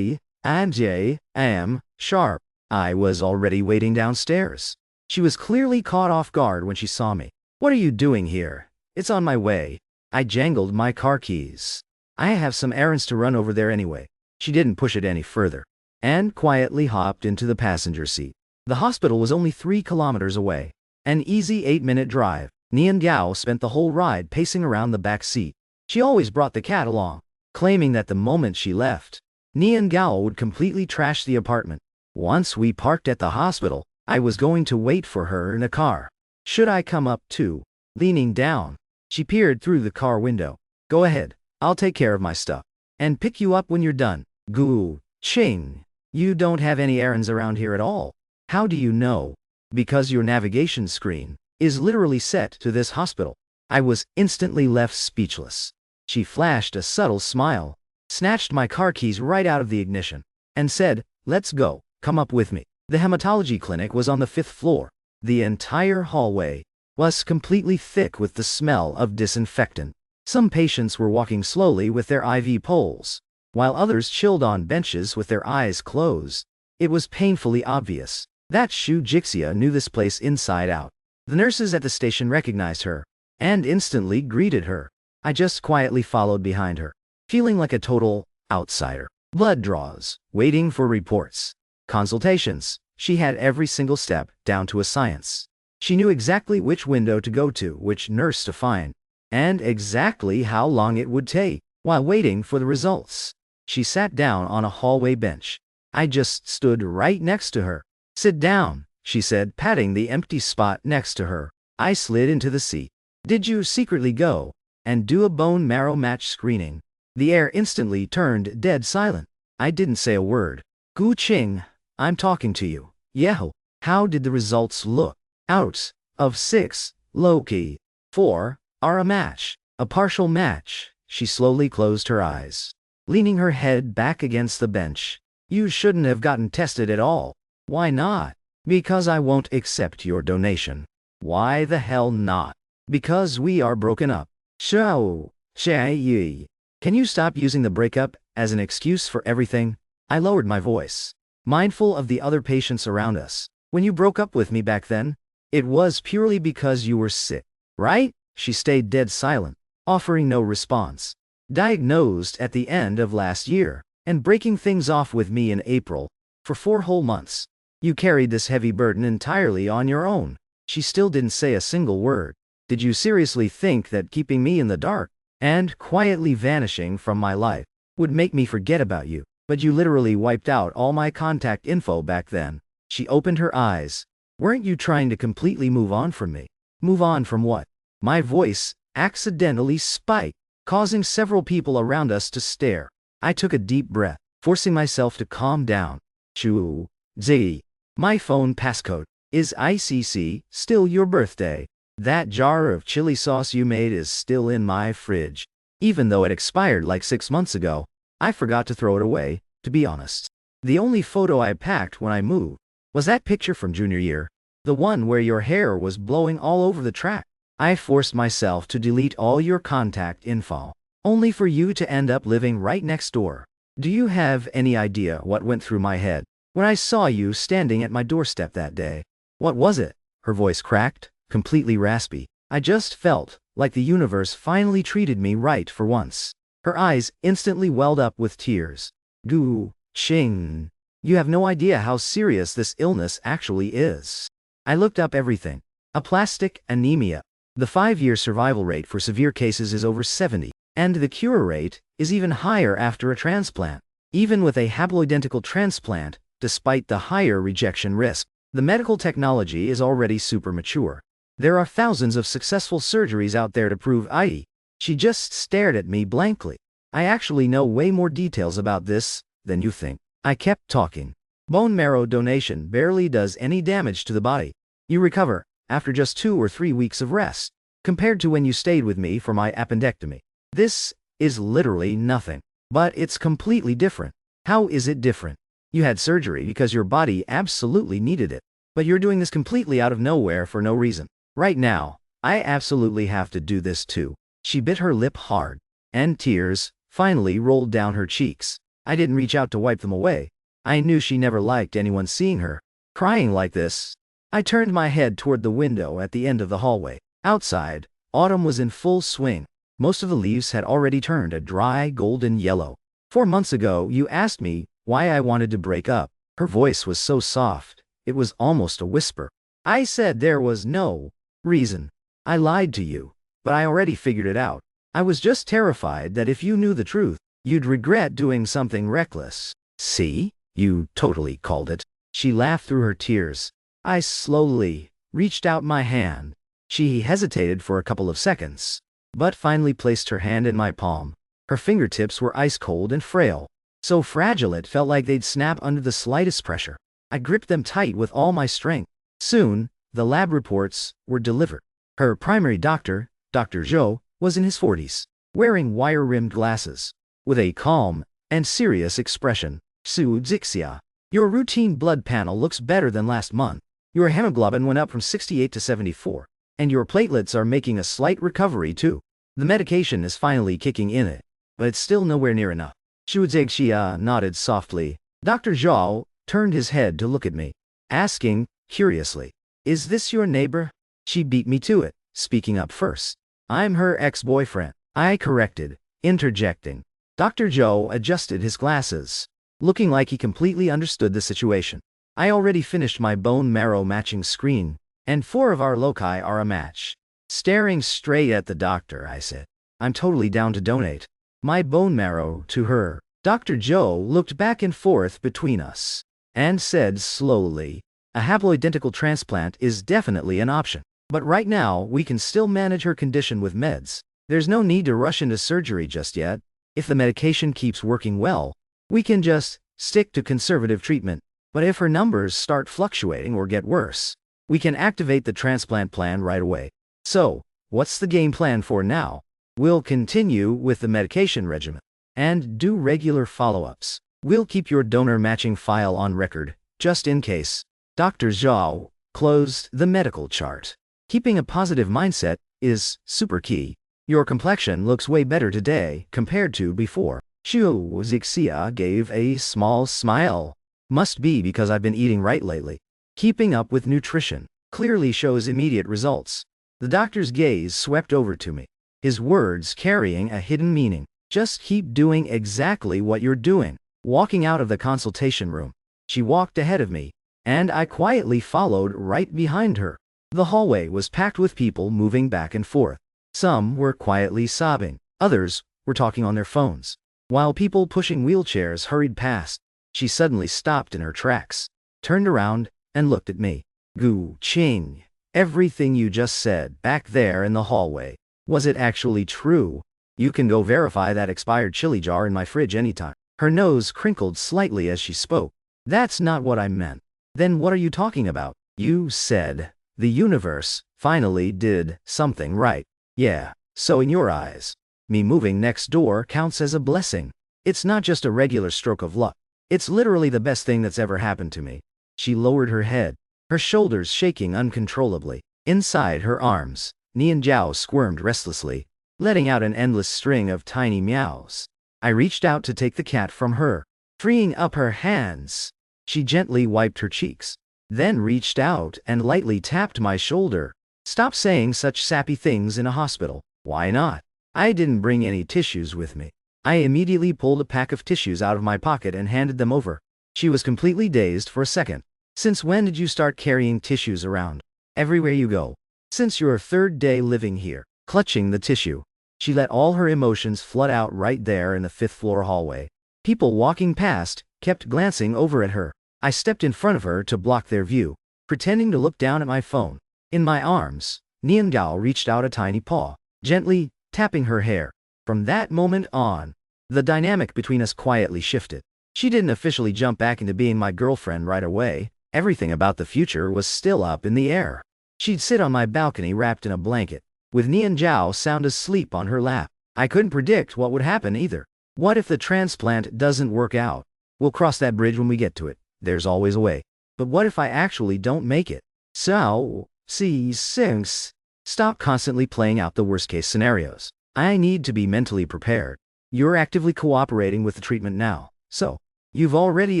S1: am sharp. I was already waiting downstairs. She was clearly caught off guard when she saw me. What are you doing here? It's on my way. I jangled my car keys. I have some errands to run over there anyway. She didn't push it any further and quietly hopped into the passenger seat. The hospital was only 3 kilometers away. An easy 8-minute drive. Nian Gao spent the whole ride pacing around the back seat. She always brought the cat along, claiming that the moment she left, Nian Gao would completely trash the apartment. Once we parked at the hospital, I was going to wait for her in a car. Should I come up too? Leaning down, she peered through the car window. Go ahead, I'll take care of my stuff and pick you up when you're done. Gu Ching, you don't have any errands around here at all. How do you know? Because your navigation screen is literally set to this hospital. I was instantly left speechless. She flashed a subtle smile, snatched my car keys right out of the ignition, and said, let's go, come up with me. The hematology clinic was on the 5th floor. The entire hallway was completely thick with the smell of disinfectant. Some patients were walking slowly with their IV poles, while others chilled on benches with their eyes closed. It was painfully obvious that Xu Jixia knew this place inside out. The nurses at the station recognized her and instantly greeted her. I just quietly followed behind her, feeling like a total outsider. Blood draws, waiting for reports, consultations. She had every single step down to a science. She knew exactly which window to go to, which nurse to find, and exactly how long it would take. While waiting for the results, she sat down on a hallway bench. I just stood right next to her. Sit down, she said, patting the empty spot next to her. I slid into the seat. Did you secretly go and do a bone marrow match screening? The air instantly turned dead silent. I didn't say a word. Gu Qing, I'm talking to you. Yeho. How did the results look? Out of 6, low-key. 4 are a match. A partial match. She slowly closed her eyes, leaning her head back against the bench. You shouldn't have gotten tested at all. Why not? Because I won't accept your donation. Why the hell not? Because we are broken up. Shao, Yi. Can you stop using the breakup as an excuse for everything? I lowered my voice, mindful of the other patients around us. When you broke up with me back then, it was purely because you were sick, right? She stayed dead silent, offering no response. Diagnosed at the end of last year, and breaking things off with me in April, for 4 whole months. You carried this heavy burden entirely on your own. She still didn't say a single word. Did you seriously think that keeping me in the dark and quietly vanishing from my life would make me forget about you? But you literally wiped out all my contact info back then. She opened her eyes. Weren't you trying to completely move on from me? Move on from what? My voice accidentally spiked, causing several people around us to stare. I took a deep breath, forcing myself to calm down. Chu Z. My phone passcode is ICC. Still your birthday. That jar of chili sauce you made is still in my fridge. Even though it expired like 6 months ago, I forgot to throw it away, to be honest. The only photo I packed when I moved was that picture from junior year, the one where your hair was blowing all over the track. I forced myself to delete all your contact info, only for you to end up living right next door. Do you have any idea what went through my head when I saw you standing at my doorstep that day? What was it? Her voice cracked, completely raspy. I just felt like the universe finally treated me right for once. Her eyes instantly welled up with tears. Gu Qing, you have no idea how serious this illness actually is. I looked up everything. Aplastic anemia. The 5-year survival rate for severe cases is over 70, and the cure rate is even higher after a transplant. Even with a haploidentical transplant, despite the higher rejection risk, the medical technology is already super mature. There are thousands of successful surgeries out there to prove it. She just stared at me blankly. I actually know way more details about this than you think. I kept talking. Bone marrow donation barely does any damage to the body. You recover after just 2 or 3 weeks of rest, compared to when you stayed with me for my appendectomy. This is literally nothing. But it's completely different. How is it different? You had surgery because your body absolutely needed it. But you're doing this completely out of nowhere for no reason. Right now, I absolutely have to do this too. She bit her lip hard, and tears finally rolled down her cheeks. I didn't reach out to wipe them away. I knew she never liked anyone seeing her crying like this. I turned my head toward the window at the end of the hallway. Outside, autumn was in full swing. Most of the leaves had already turned a dry golden yellow. 4 months ago, you asked me why I wanted to break up. Her voice was so soft, it was almost a whisper. I said there was no reason. I lied to you, but I already figured it out. I was just terrified that if you knew the truth, you'd regret doing something reckless. See? You totally called it. She laughed through her tears. I slowly reached out my hand. She hesitated for a couple of seconds, but finally placed her hand in my palm. Her fingertips were ice cold and frail, so fragile it felt like they'd snap under the slightest pressure. I gripped them tight with all my strength. Soon, the lab reports were delivered. Her primary doctor, Dr. Zhou, was in his 40s, wearing wire-rimmed glasses. With a calm and serious expression, Su Zixia, your routine blood panel looks better than last month. Your hemoglobin went up from 68 to 74, and your platelets are making a slight recovery too. The medication is finally kicking in it, but it's still nowhere near enough. Su Zixia nodded softly. Dr. Zhou turned his head to look at me, asking, curiously, "Is this your neighbor?" She beat me to it, speaking up first. "I'm her ex-boyfriend," I corrected, interjecting. Dr. Zhou adjusted his glasses, looking like he completely understood the situation. I already finished my bone marrow matching screen, and 4 of our loci are a match. Staring straight at the doctor, I said, "I'm totally down to donate my bone marrow to her." Dr. Zhou looked back and forth between us, and said slowly, "A haploidentical transplant is definitely an option. But right now, we can still manage her condition with meds. There's no need to rush into surgery just yet. If the medication keeps working well, we can just stick to conservative treatment. But if her numbers start fluctuating or get worse, we can activate the transplant plan right away." So, what's the game plan for now? We'll continue with the medication regimen and do regular follow-ups. We'll keep your donor matching file on record, just in case. Dr. Zhao closed the medical chart. Keeping a positive mindset is super key. Your complexion looks way better today compared to before. Su Zixia gave a small smile. Must be because I've been eating right lately. Keeping up with nutrition clearly shows immediate results. The doctor's gaze swept over to me, his words carrying a hidden meaning. Just keep doing exactly what you're doing. Walking out of the consultation room, she walked ahead of me, and I quietly followed right behind her. The hallway was packed with people moving back and forth. Some were quietly sobbing, others were talking on their phones. While people pushing wheelchairs hurried past, she suddenly stopped in her tracks, turned around, and looked at me. "Gu Qing, everything you just said back there in the hallway, was it actually true? You can go verify that expired chili jar in my fridge anytime." Her nose crinkled slightly as she spoke. "That's not what I meant." "Then what are you talking about?" "You said the universe finally did something right. Yeah, so in your eyes, me moving next door counts as a blessing. It's not just a regular stroke of luck. It's literally the best thing that's ever happened to me." She lowered her head, her shoulders shaking uncontrollably. Inside her arms, Nhi and Zhao squirmed restlessly, letting out an endless string of tiny meows. I reached out to take the cat from her. Freeing up her hands, she gently wiped her cheeks, then reached out and lightly tapped my shoulder. "Stop saying such sappy things in a hospital." "Why not?" "I didn't bring any tissues with me." I immediately pulled a pack of tissues out of my pocket and handed them over. She was completely dazed for a second. "Since when did you start carrying tissues around?" "Everywhere you go." "Since your 3rd day living here." Clutching the tissue, she let all her emotions flood out right there in the 5th-floor hallway. People walking past kept glancing over at her. I stepped in front of her to block their view, pretending to look down at my phone. In my arms, Nian Gao reached out a tiny paw, gently tapping her hair. From that moment on, the dynamic between us quietly shifted. She didn't officially jump back into being my girlfriend right away. Everything about the future was still up in the air. She'd sit on my balcony wrapped in a blanket, with Nhi and Zhao sound asleep on her lap. I couldn't predict what would happen either. What if the transplant doesn't work out? We'll cross that bridge when we get to it. There's always a way. But what if I actually don't make it? So, sinks. Stop constantly playing out the worst-case scenarios. I need to be mentally prepared. You're actively cooperating with the treatment now, so you've already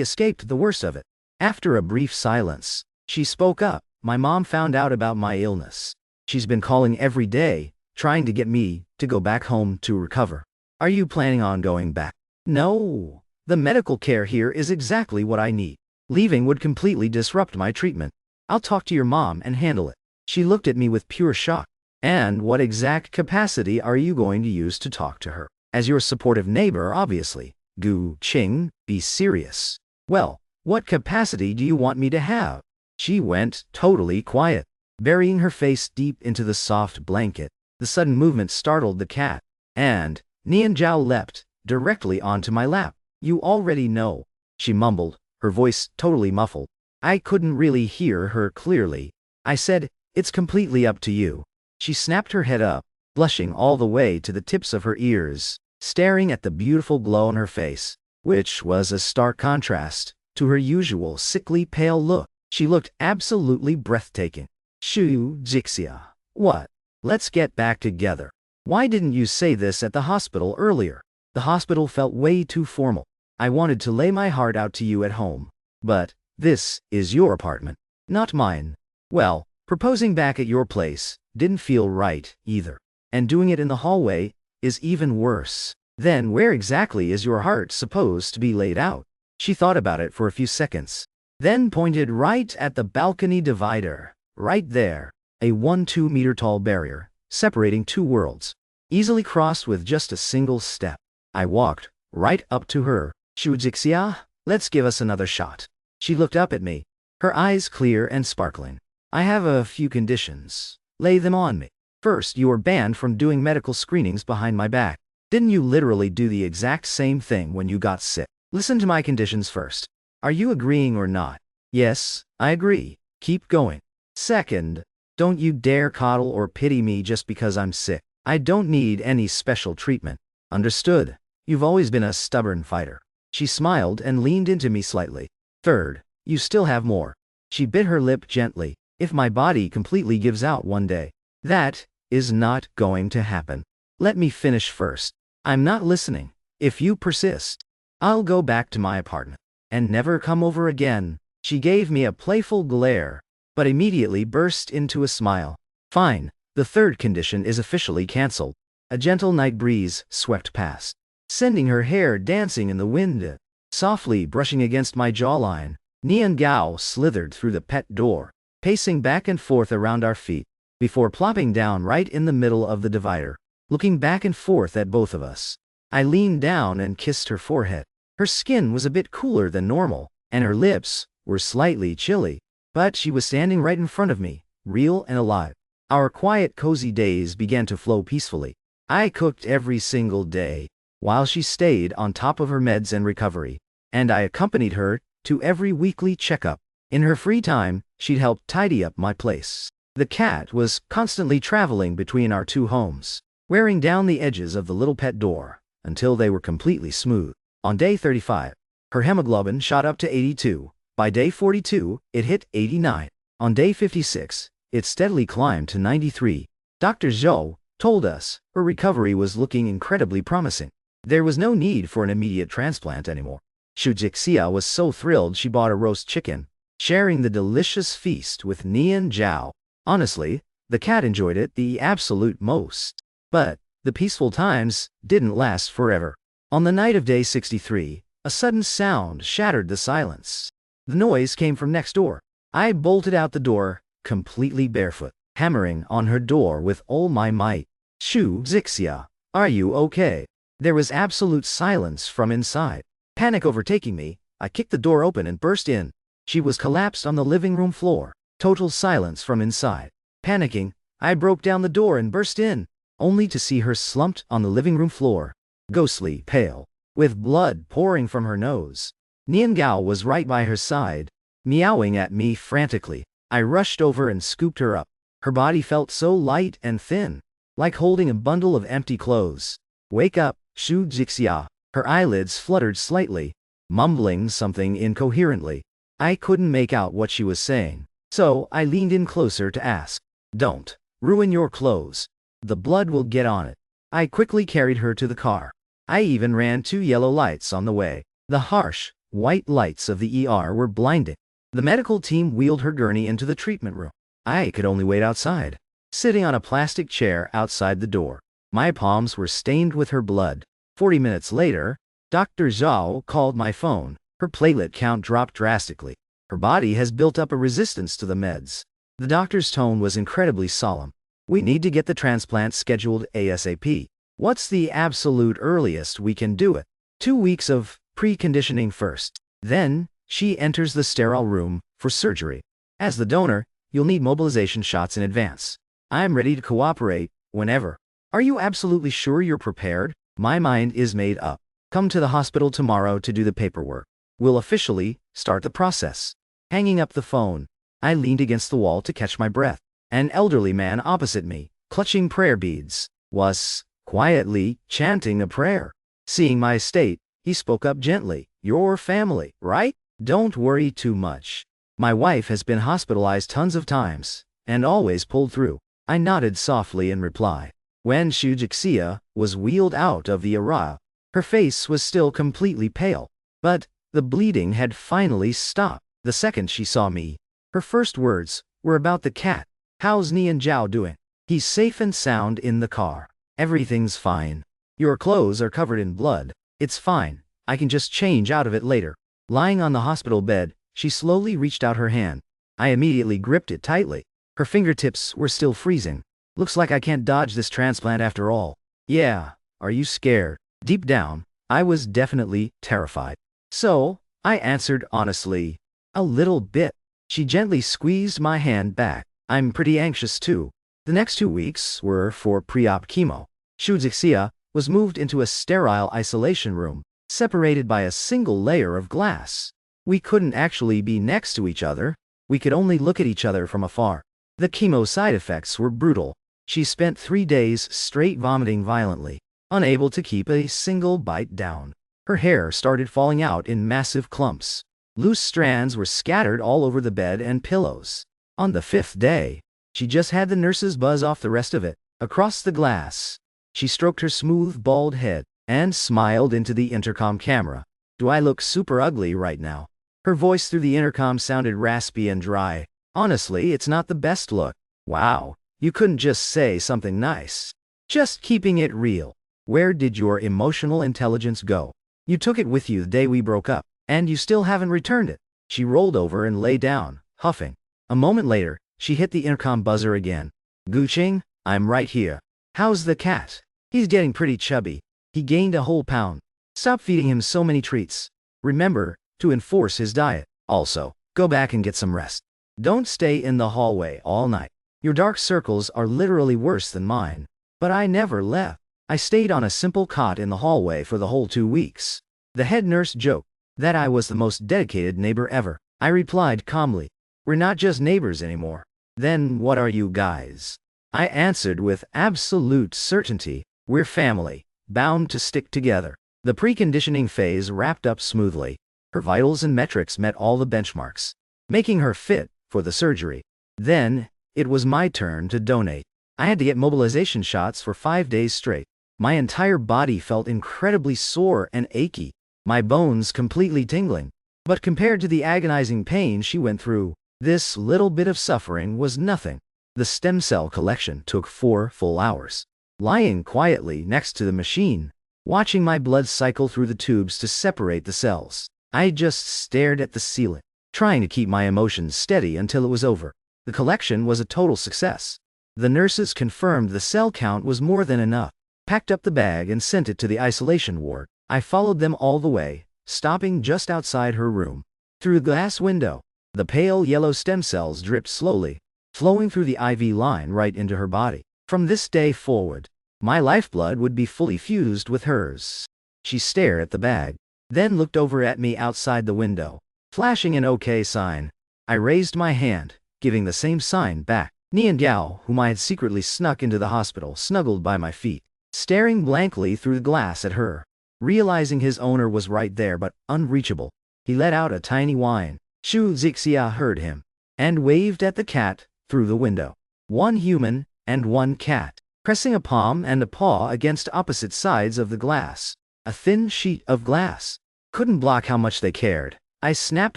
S1: escaped the worst of it. After a brief silence, she spoke up. My mom found out about my illness. She's been calling every day, trying to get me to go back home to recover. Are you planning on going back? No. The medical care here is exactly what I need. Leaving would completely disrupt my treatment. I'll talk to your mom and handle it. She looked at me with pure shock. And what exact capacity are you going to use to talk to her? As your supportive neighbor, obviously. Gu Qing, be serious. Well, what capacity do you want me to have? She went totally quiet, burying her face deep into the soft blanket. The sudden movement startled the cat, and Nhi and Zhao leapt directly onto my lap. You already know, she mumbled, her voice totally muffled. I couldn't really hear her clearly. I said, it's completely up to you. She snapped her head up, blushing all the way to the tips of her ears, staring at the beautiful glow on her face, which was a stark contrast to her usual sickly pale look. She looked absolutely breathtaking. Shu Jixia. What? Let's get back together. Why didn't you say this at the hospital earlier? The hospital felt way too formal. I wanted to lay my heart out to you at home. But this is your apartment, not mine. Well, proposing back at your place didn't feel right either. And doing it in the hallway is even worse. Then where exactly is your heart supposed to be laid out? She thought about it for a few seconds, then pointed right at the balcony divider. Right there, a 1-2 meter tall barrier, separating two worlds, easily crossed with just a single step. I walked right up to her. Shu Jixia, let's give us another shot. She looked up at me, her eyes clear and sparkling. I have a few conditions. Lay them on me. First, you are banned from doing medical screenings behind my back. Didn't you literally do the exact same thing when you got sick? Listen to my conditions first. Are you agreeing or not? Yes, I agree. Keep going. Second, don't you dare coddle or pity me just because I'm sick. I don't need any special treatment. Understood. You've always been a stubborn fighter. She smiled and leaned into me slightly. Third, you still have more. She bit her lip gently. If my body completely gives out one day, that is not going to happen. Let me finish first. I'm not listening. If you persist, I'll go back to my apartment and never come over again. She gave me a playful glare, but immediately burst into a smile. Fine, the third condition is officially cancelled. A gentle night breeze swept past, sending her hair dancing in the wind, softly brushing against my jawline. Nhi and Gao slithered through the pet door, pacing back and forth around our feet, before plopping down right in the middle of the divider, looking back and forth at both of us. I leaned down and kissed her forehead. Her skin was a bit cooler than normal, and her lips were slightly chilly, but she was standing right in front of me, real and alive. Our quiet, cozy days began to flow peacefully. I cooked every single day, while she stayed on top of her meds and recovery, and I accompanied her to every weekly checkup. In her free time, she'd help tidy up my place. The cat was constantly traveling between our two homes, wearing down the edges of the little pet door, until they were completely smooth. On day 35, her hemoglobin shot up to 82. By day 42, it hit 89. On day 56, it steadily climbed to 93. Dr. Zhou told us her recovery was looking incredibly promising. There was no need for an immediate transplant anymore. Shu Jixia was so thrilled she bought a roast chicken, sharing the delicious feast with Nhi and Zhao. Honestly, the cat enjoyed it the absolute most. But the peaceful times didn't last forever. On the night of day 63, a sudden sound shattered the silence. The noise came from next door. I bolted out the door, completely barefoot, hammering on her door with all my might. Shu Jixia, are you okay? There was absolute silence from inside. Panic overtaking me, I kicked the door open and burst in. She was collapsed on the living room floor. Total silence from inside. Panicking, I broke down the door and burst in, only to see her slumped on the living room floor, ghostly pale, with blood pouring from her nose. Nian Gao was right by her side, meowing at me frantically. I rushed over and scooped her up. Her body felt so light and thin, like holding a bundle of empty clothes. "Wake up, Shu Jixia." Her eyelids fluttered slightly, mumbling something incoherently. I couldn't make out what she was saying, so I leaned in closer to ask. "Don't ruin your clothes. The blood will get on it." I quickly carried her to the car. I even ran 2 yellow lights on the way. The harsh, white lights of the ER were blinding. The medical team wheeled her gurney into the treatment room. I could only wait outside, sitting on a plastic chair outside the door. My palms were stained with her blood. 40 minutes later, Dr. Zhao called my phone. Her platelet count dropped drastically. Her body has built up a resistance to the meds. The doctor's tone was incredibly solemn. "We need to get the transplant scheduled ASAP. What's the absolute earliest we can do it?" 2 weeks of preconditioning first. Then, she enters the sterile room for surgery. As the donor, you'll need mobilization shots in advance. I'm ready to cooperate whenever. "Are you absolutely sure you're prepared?" "My mind is made up. Come to the hospital tomorrow to do the paperwork. We'll officially start the process." Hanging up the phone, I leaned against the wall to catch my breath. An elderly man opposite me, clutching prayer beads, was quietly chanting a prayer. Seeing my state, he spoke up gently. "Your family, right? Don't worry too much. My wife has been hospitalized tons of times, and always pulled through." I nodded softly in reply. When Shu Jixia was wheeled out of the ER, her face was still completely pale, but the bleeding had finally stopped. The second she saw me, her first words were about the cat. "How's Nian Zhao doing?" "He's safe and sound in the car. Everything's fine. Your clothes are covered in blood. It's fine. I can just change out of it later." Lying on the hospital bed, she slowly reached out her hand. I immediately gripped it tightly. Her fingertips were still freezing. "Looks like I can't dodge this transplant after all." "Yeah, are you scared?" Deep down, I was definitely terrified. "So," I answered honestly, "a little bit." She gently squeezed my hand back. "I'm pretty anxious too." The next 2 weeks were for pre-op chemo. Shu Jixia was moved into a sterile isolation room, separated by a single layer of glass. We couldn't actually be next to each other. We could only look at each other from afar. The chemo side effects were brutal. She spent 3 days straight vomiting violently, unable to keep a single bite down. Her hair started falling out in massive clumps. Loose strands were scattered all over the bed and pillows. On the 5th day, she just had the nurses buzz off the rest of it. Across the glass, she stroked her smooth, bald head and smiled into the intercom camera. "Do I look super ugly right now?" Her voice through the intercom sounded raspy and dry. "Honestly, it's not the best look." "Wow, you couldn't just say something nice." "Just keeping it real." "Where did your emotional intelligence go? You took it with you the day we broke up, and you still haven't returned it." She rolled over and lay down, huffing. A moment later, she hit the intercom buzzer again. "Guqing, I'm right here. How's the cat?" "He's getting pretty chubby. He gained a whole pound. Stop feeding him so many treats. Remember to enforce his diet. Also, go back and get some rest. Don't stay in the hallway all night. Your dark circles are literally worse than mine." But I never left. I stayed on a simple cot in the hallway for the whole 2 weeks. The head nurse joked that I was the most dedicated neighbor ever. I replied calmly, "We're not just neighbors anymore." "Then what are you guys?" I answered with absolute certainty, "We're family, bound to stick together." The preconditioning phase wrapped up smoothly. Her vitals and metrics met all the benchmarks, making her fit for the surgery. Then, it was my turn to donate. I had to get mobilization shots for 5 days straight. My entire body felt incredibly sore and achy, my bones completely tingling. But compared to the agonizing pain she went through, this little bit of suffering was nothing. The stem cell collection took 4 full hours. Lying quietly next to the machine, watching my blood cycle through the tubes to separate the cells, I just stared at the ceiling, trying to keep my emotions steady until it was over. The collection was a total success. The nurses confirmed the cell count was more than enough, packed up the bag and sent it to the isolation ward. I followed them all the way, stopping just outside her room. Through the glass window, the pale yellow stem cells dripped slowly, flowing through the IV line right into her body. From this day forward, my lifeblood would be fully fused with hers. She stared at the bag. then looked over at me outside the window, flashing an okay sign. I raised my hand, giving the same sign back. Nhi Recap, whom I had secretly snuck into the hospital, snuggled by my feet, staring blankly through the glass at her. Realizing his owner was right there but unreachable, he let out a tiny whine. Nhi Recap heard him, and waved at the cat through the window. One human and one cat, pressing a palm and a paw against opposite sides of the glass. A thin sheet of glass couldn't block how much they cared. I snapped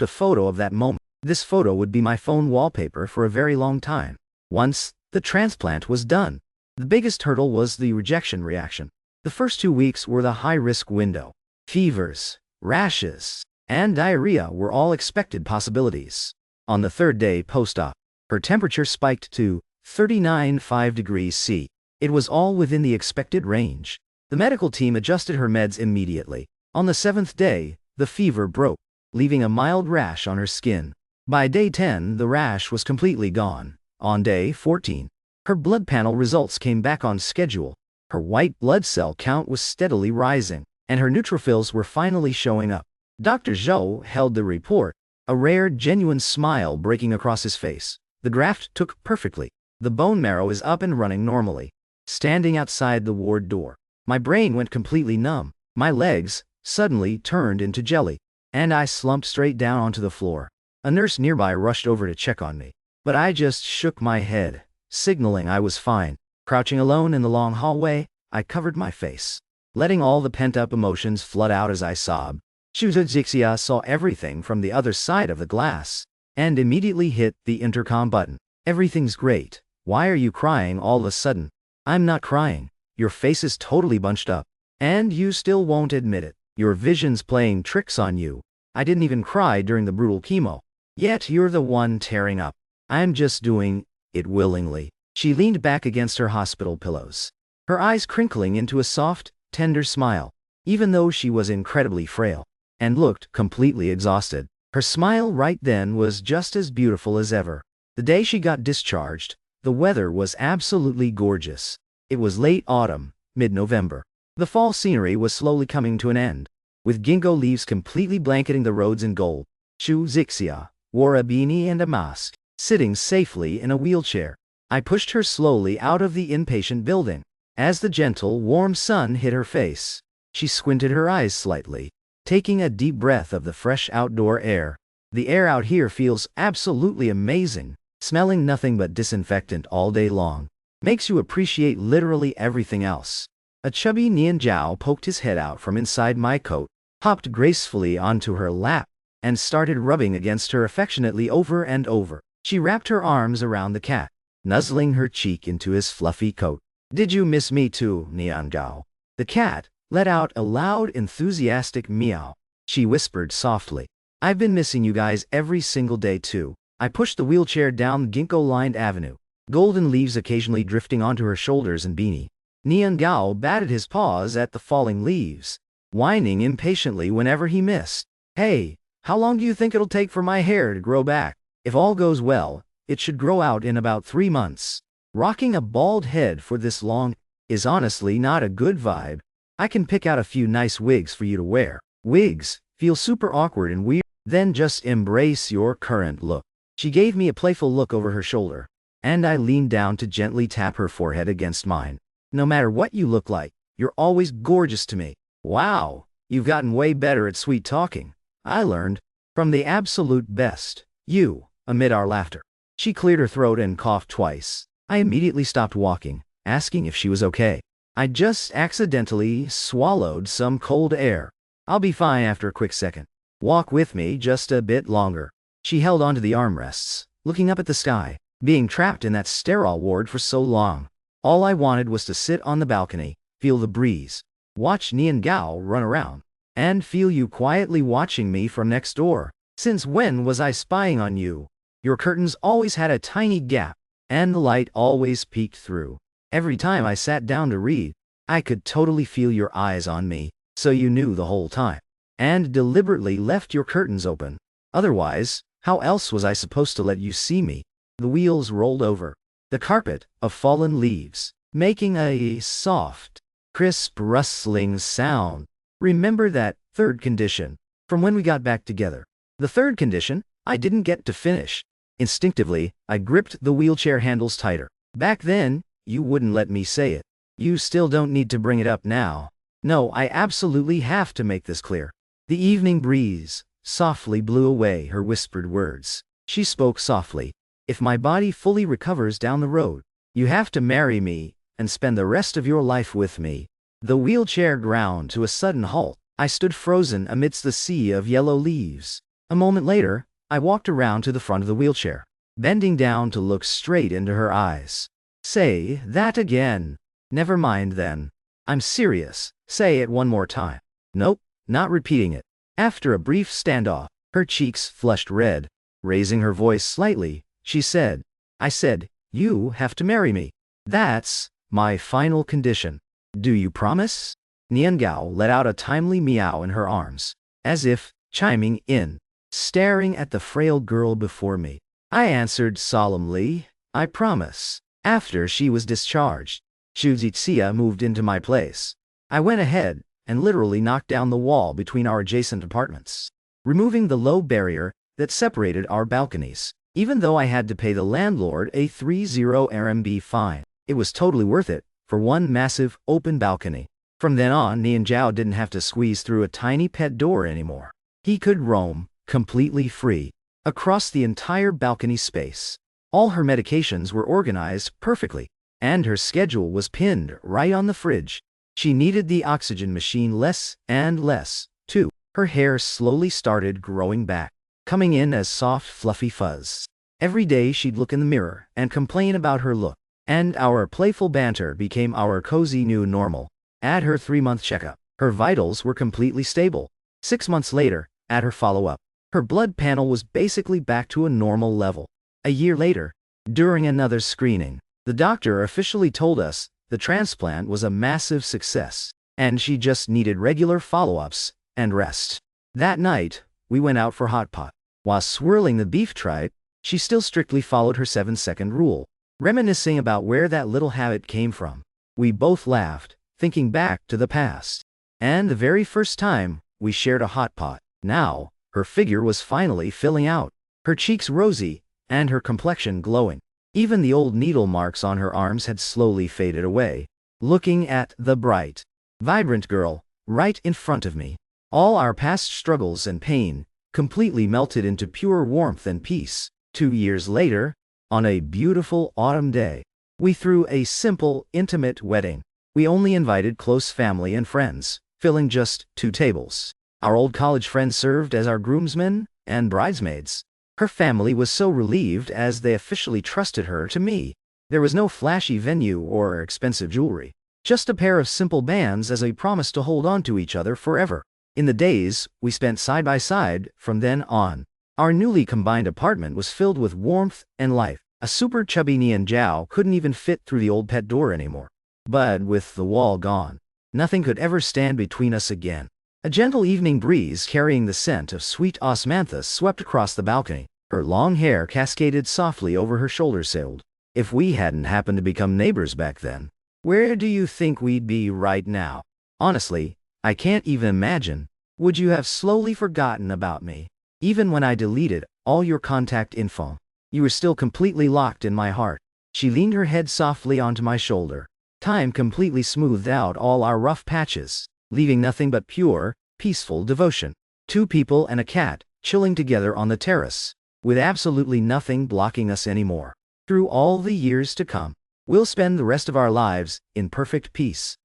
S1: a photo of that moment. This photo would be my phone wallpaper for a very long time. Once the transplant was done, the biggest hurdle was the rejection reaction. The first 2 weeks were the high-risk window. Fevers, rashes, and diarrhea were all expected possibilities. On the third day post-op, her temperature spiked to 39.5 degrees C. It was all within the expected range. The medical team adjusted her meds immediately. On the 7th day, the fever broke, leaving a mild rash on her skin. By day 10, the rash was completely gone. On day 14, her blood panel results came back on schedule. Her white blood cell count was steadily rising, and her neutrophils were finally showing up. Dr. Zhou held the report, a rare, genuine smile breaking across his face. The graft took perfectly. The bone marrow is up and running normally. Standing outside the ward door, my brain went completely numb. My legs suddenly turned into jelly, and I slumped straight down onto the floor. A nurse nearby rushed over to check on me, but I just shook my head, signaling I was fine. Crouching alone in the long hallway, I covered my face, letting all the pent-up emotions flood out as I sobbed. Nhi Recap saw everything from the other side of the glass, and immediately hit the intercom button. "Everything's great. Why are you crying all of a sudden?" "I'm not crying. Your face is totally bunched up, and you still won't admit it. Your vision's playing tricks on you. I didn't even cry during the brutal chemo. Yet you're the one tearing up. I'm just doing it willingly." She leaned back against her hospital pillows, her eyes crinkling into a soft, tender smile, even though she was incredibly frail and looked completely exhausted. Her smile right then was just as beautiful as ever. The day she got discharged, the weather was absolutely gorgeous. It was late autumn, mid-November. The fall scenery was slowly coming to an end, with ginkgo leaves completely blanketing the roads in gold. Nhi Recap wore a beanie and a mask, sitting safely in a wheelchair. I pushed her slowly out of the inpatient building. As the gentle, warm sun hit her face, she squinted her eyes slightly, taking a deep breath of the fresh outdoor air. "The air out here feels absolutely amazing, smelling nothing but disinfectant all day long. Makes you appreciate literally everything else." A chubby Nhi Recap poked his head out from inside my coat, hopped gracefully onto her lap, and started rubbing against her affectionately over and over. She wrapped her arms around the cat, nuzzling her cheek into his fluffy coat. "Did you miss me too, Nhi Recap?" The cat let out a loud, enthusiastic meow. She whispered softly, "I've been missing you guys every single day too." I pushed the wheelchair down the ginkgo-lined avenue, golden leaves occasionally drifting onto her shoulders and beanie. Nhi Recap batted his paws at the falling leaves, whining impatiently whenever he missed. "Hey, how long do you think it'll take for my hair to grow back? If all goes well, it should grow out in about 3 months. Rocking a bald head for this long is honestly not a good vibe. I can pick out a few nice wigs for you to wear." "Wigs feel super awkward and weird. Then just embrace your current look." She gave me a playful look over her shoulder, and I leaned down to gently tap her forehead against mine. "No matter what you look like, you're always gorgeous to me." "Wow, you've gotten way better at sweet talking. I learned from the absolute best. You," amid our laughter. She cleared her throat and coughed twice. I immediately stopped walking, asking if she was okay. I just accidentally swallowed some cold air. "I'll be fine after a quick second. Walk with me just a bit longer." She held onto the armrests, looking up at the sky. Being trapped in that sterile ward for so long, all I wanted was to sit on the balcony, feel the breeze, watch Nhi Recap run around, and feel you quietly watching me from next door. "Since when was I spying on you? Your curtains always had a tiny gap, and the light always peeked through. Every time I sat down to read, I could totally feel your eyes on me, so you knew the whole time, and deliberately left your curtains open. Otherwise, how else was I supposed to let you see me?" The wheels rolled over the carpet of fallen leaves, making a soft, crisp rustling sound. "Remember that third condition. From when we got back together. The third condition, I didn't get to finish. Instinctively, I gripped the wheelchair handles tighter. Back then, you wouldn't let me say it. You still don't need to bring it up now. No, I absolutely have to make this clear. The evening breeze softly blew away her whispered words. She spoke softly. If my body fully recovers down the road, you have to marry me and spend the rest of your life with me. The wheelchair ground to a sudden halt. I stood frozen amidst the sea of yellow leaves. A moment later, I walked around to the front of the wheelchair, bending down to look straight into her eyes. Say that again. Never mind then. I'm serious. Say it one more time. Nope, not repeating it. After a brief standoff, her cheeks flushed red. Raising her voice slightly, she said, I said, you have to marry me. That's my final condition. Do you promise? Niangao let out a timely meow in her arms, as if chiming in, staring at the frail girl before me. I answered solemnly, I promise. After she was discharged, Shuzitsuya moved into my place. I went ahead and literally knocked down the wall between our adjacent apartments, removing the low barrier that separated our balconies. Even though I had to pay the landlord a 30 RMB fine, it was totally worth it for one massive open balcony. From then on, Nianzhao didn't have to squeeze through a tiny pet door anymore. He could roam, completely free, across the entire balcony space. All her medications were organized perfectly, and her schedule was pinned right on the fridge. She needed the oxygen machine less and less, too. Her hair slowly started growing back, coming in as soft, fluffy fuzz. Every day she'd look in the mirror and complain about her look, and our playful banter became our cozy new normal. At her 3-month checkup, her vitals were completely stable. 6 months later, at her follow-up, her blood panel was basically back to a normal level. A year later, during another screening, the doctor officially told us the transplant was a massive success, and she just needed regular follow-ups and rest. That night, we went out for hot pot. While swirling the beef tripe, she still strictly followed her 7-second rule, reminiscing about where that little habit came from. We both laughed, thinking back to the past, and the very first time we shared a hot pot. Now, her figure was finally filling out, her cheeks rosy, and her complexion glowing. Even the old needle marks on her arms had slowly faded away. Looking at the bright, vibrant girl right in front of me, all our past struggles and pain completely melted into pure warmth and peace. 2 years later, on a beautiful autumn day, we threw a simple, intimate wedding. We only invited close family and friends, filling just 2 tables. Our old college friends served as our groomsmen and bridesmaids. Her family was so relieved as they officially trusted her to me. There was no flashy venue or expensive jewelry, just a pair of simple bands as a promise to hold on to each other forever. In the days we spent side by side from then on, our newly combined apartment was filled with warmth and life. A super chubby Nianzhao couldn't even fit through the old pet door anymore. But with the wall gone, nothing could ever stand between us again. A gentle evening breeze carrying the scent of sweet osmanthus swept across the balcony. Her long hair cascaded softly over her shoulders. Sailed. If we hadn't happened to become neighbors back then, where do you think we'd be right now? Honestly, I can't even imagine. Would you have slowly forgotten about me? Even when I deleted all your contact info, you were still completely locked in my heart. She leaned her head softly onto my shoulder. Time completely smoothed out all our rough patches, leaving nothing but pure, peaceful devotion. 2 people and a cat, chilling together on the terrace, with absolutely nothing blocking us anymore. Through all the years to come, we'll spend the rest of our lives in perfect peace.